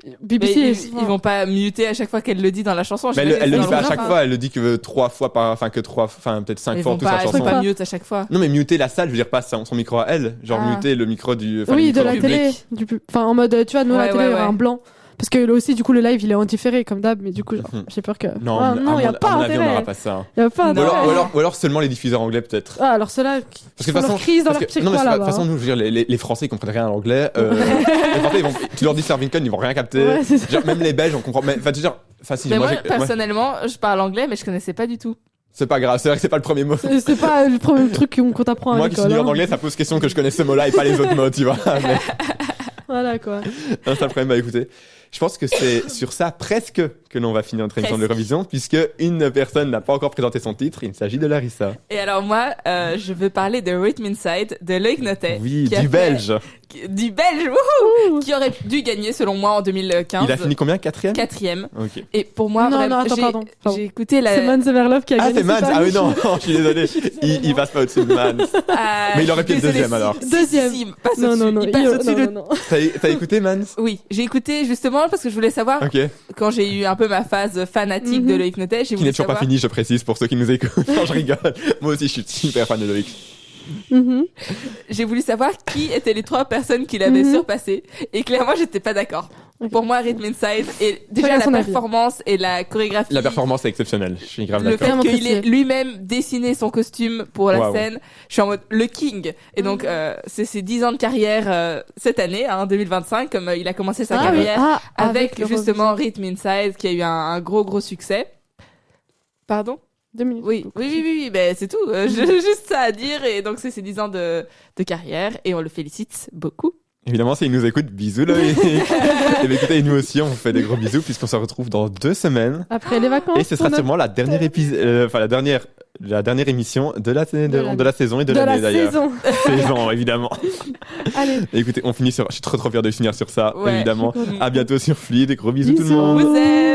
Mais BBC, ils vont pas muter à chaque fois qu'elle le dit dans la chanson. Mais j'imagine, elle le dans dit pas à le chaque refrain. fois, elle le dit que 3 fois peut-être 5 Ils fois en vont toute sa pas, ils chanson. vont pas Pas. mute à chaque fois. Non mais muter la salle, je veux dire pas son micro à elle, genre Ah. muter le micro du le Oui, de micro la du public. télé. Enfin, en mode, tu vois, nous, la Ouais, télé, ouais, il y aura ouais. un blanc. Parce que là aussi, du coup, le live, il est en différé, comme d'hab, mais du coup, genre, Mhm. j'ai peur que. Non, Ah, non, il y a pas à mon avis, on intérêt. n'aura pas ça. Il y a pas Non. intérêt. Ou alors seulement les diffuseurs anglais peut-être. Ah, alors ceux-là, Parce que de font toute leur façon, crise dans parce leur que- petit non mais coin de toute là-bas. façon, nous, je veux dire, les Français ils comprennent rien à l'anglais. Les Français, tu leur dis Serving Con, ils vont rien capter. Ouais, c'est ça. Genre, même les Belges, on comprend. Enfin, tu veux dire, enfin si, Mais moi, j'ai- personnellement, je parle anglais, mais je connaissais pas du tout. C'est pas grave, c'est vrai que c'est pas le premier mot. C'est pas le premier truc qu'on t'apprend à Moi qui suis l'école. nul en hein. anglais, ça pose question que je connais ce mot-là et pas les autres mots, tu vois. Mais Voilà quoi. c'est un problème. Bah écoutez, je pense que c'est sur ça presque que l'on va finir notre émission de Presque. l'Eurovision, puisque une personne n'a pas encore présenté son titre. Il s'agit de Larissa. Et alors moi, je veux parler de Rhythm Inside de Loïc Notet. Oui, qui a du fait- Belge. Du Belge, wouhou, qui aurait dû gagner selon moi en 2015. Il a fini combien? 4e? Quatrième. Ok. Et pour moi, Non, vraiment, non, attends, pardon. j'ai écouté la. C'est Mans Everlove qui a Ah, gagné. c'est Mans. pas Ah oui, Michel. non, je suis désolé. Il passe pas au-dessus de Mans. Mais il aurait pu être désolée, deuxième, alors. Deuxième. Si, il passe Non, au-dessus. non, non. Il passe il- au-dessus non, de- non, non. T'as écouté Mans? Oui, j'ai écouté justement parce que je voulais savoir, Ok. quand j'ai eu un peu ma phase fanatique de Loïc Notet, j'ai Qui voulu n'est toujours pas savoir. fini, je précise, pour ceux qui nous écoutent. Non, je rigole. Moi aussi, je suis super fan de Loïc. Mhm. J'ai voulu savoir qui étaient les 3 personnes qui l'avaient Mhm. surpassé. Et clairement, j'étais pas d'accord. Ok. Pour moi, Rhythm Inside, et déjà Chacun la son avis. performance et la chorégraphie. La performance est exceptionnelle. Je suis grave Le d'accord. fait Vraiment qu'il très ait stylé. lui-même dessiné son costume pour la Waouh. scène, je suis en mode le king. Et donc, c'est ses 10 ans de carrière cette année, hein, 2025, comme il a commencé sa Ah oui. carrière Ah, avec l'Eurovision. justement Rhythm Inside, qui a eu un gros succès. Pardon? 2 minutes. Oui, ben c'est tout. J'ai juste ça à dire. Et donc, c'est ses 10 ans de carrière et on le félicite beaucoup. Évidemment, s'il nous écoute, bisous Loïc. Et bien, écoutez, nous aussi, on vous fait des gros bisous puisqu'on se retrouve dans 2 semaines. Après les vacances. Et ce sera on a- sûrement la dernière la dernière émission de la saison et de de l'année la d'ailleurs. saison. Saison, évidemment. Allez. Et écoutez, on finit sur, je suis trop fier de finir sur ça, Ouais. évidemment. Je suis contente. À bientôt sur Fluide, gros bisous tout le Bisous. monde. Vous êtes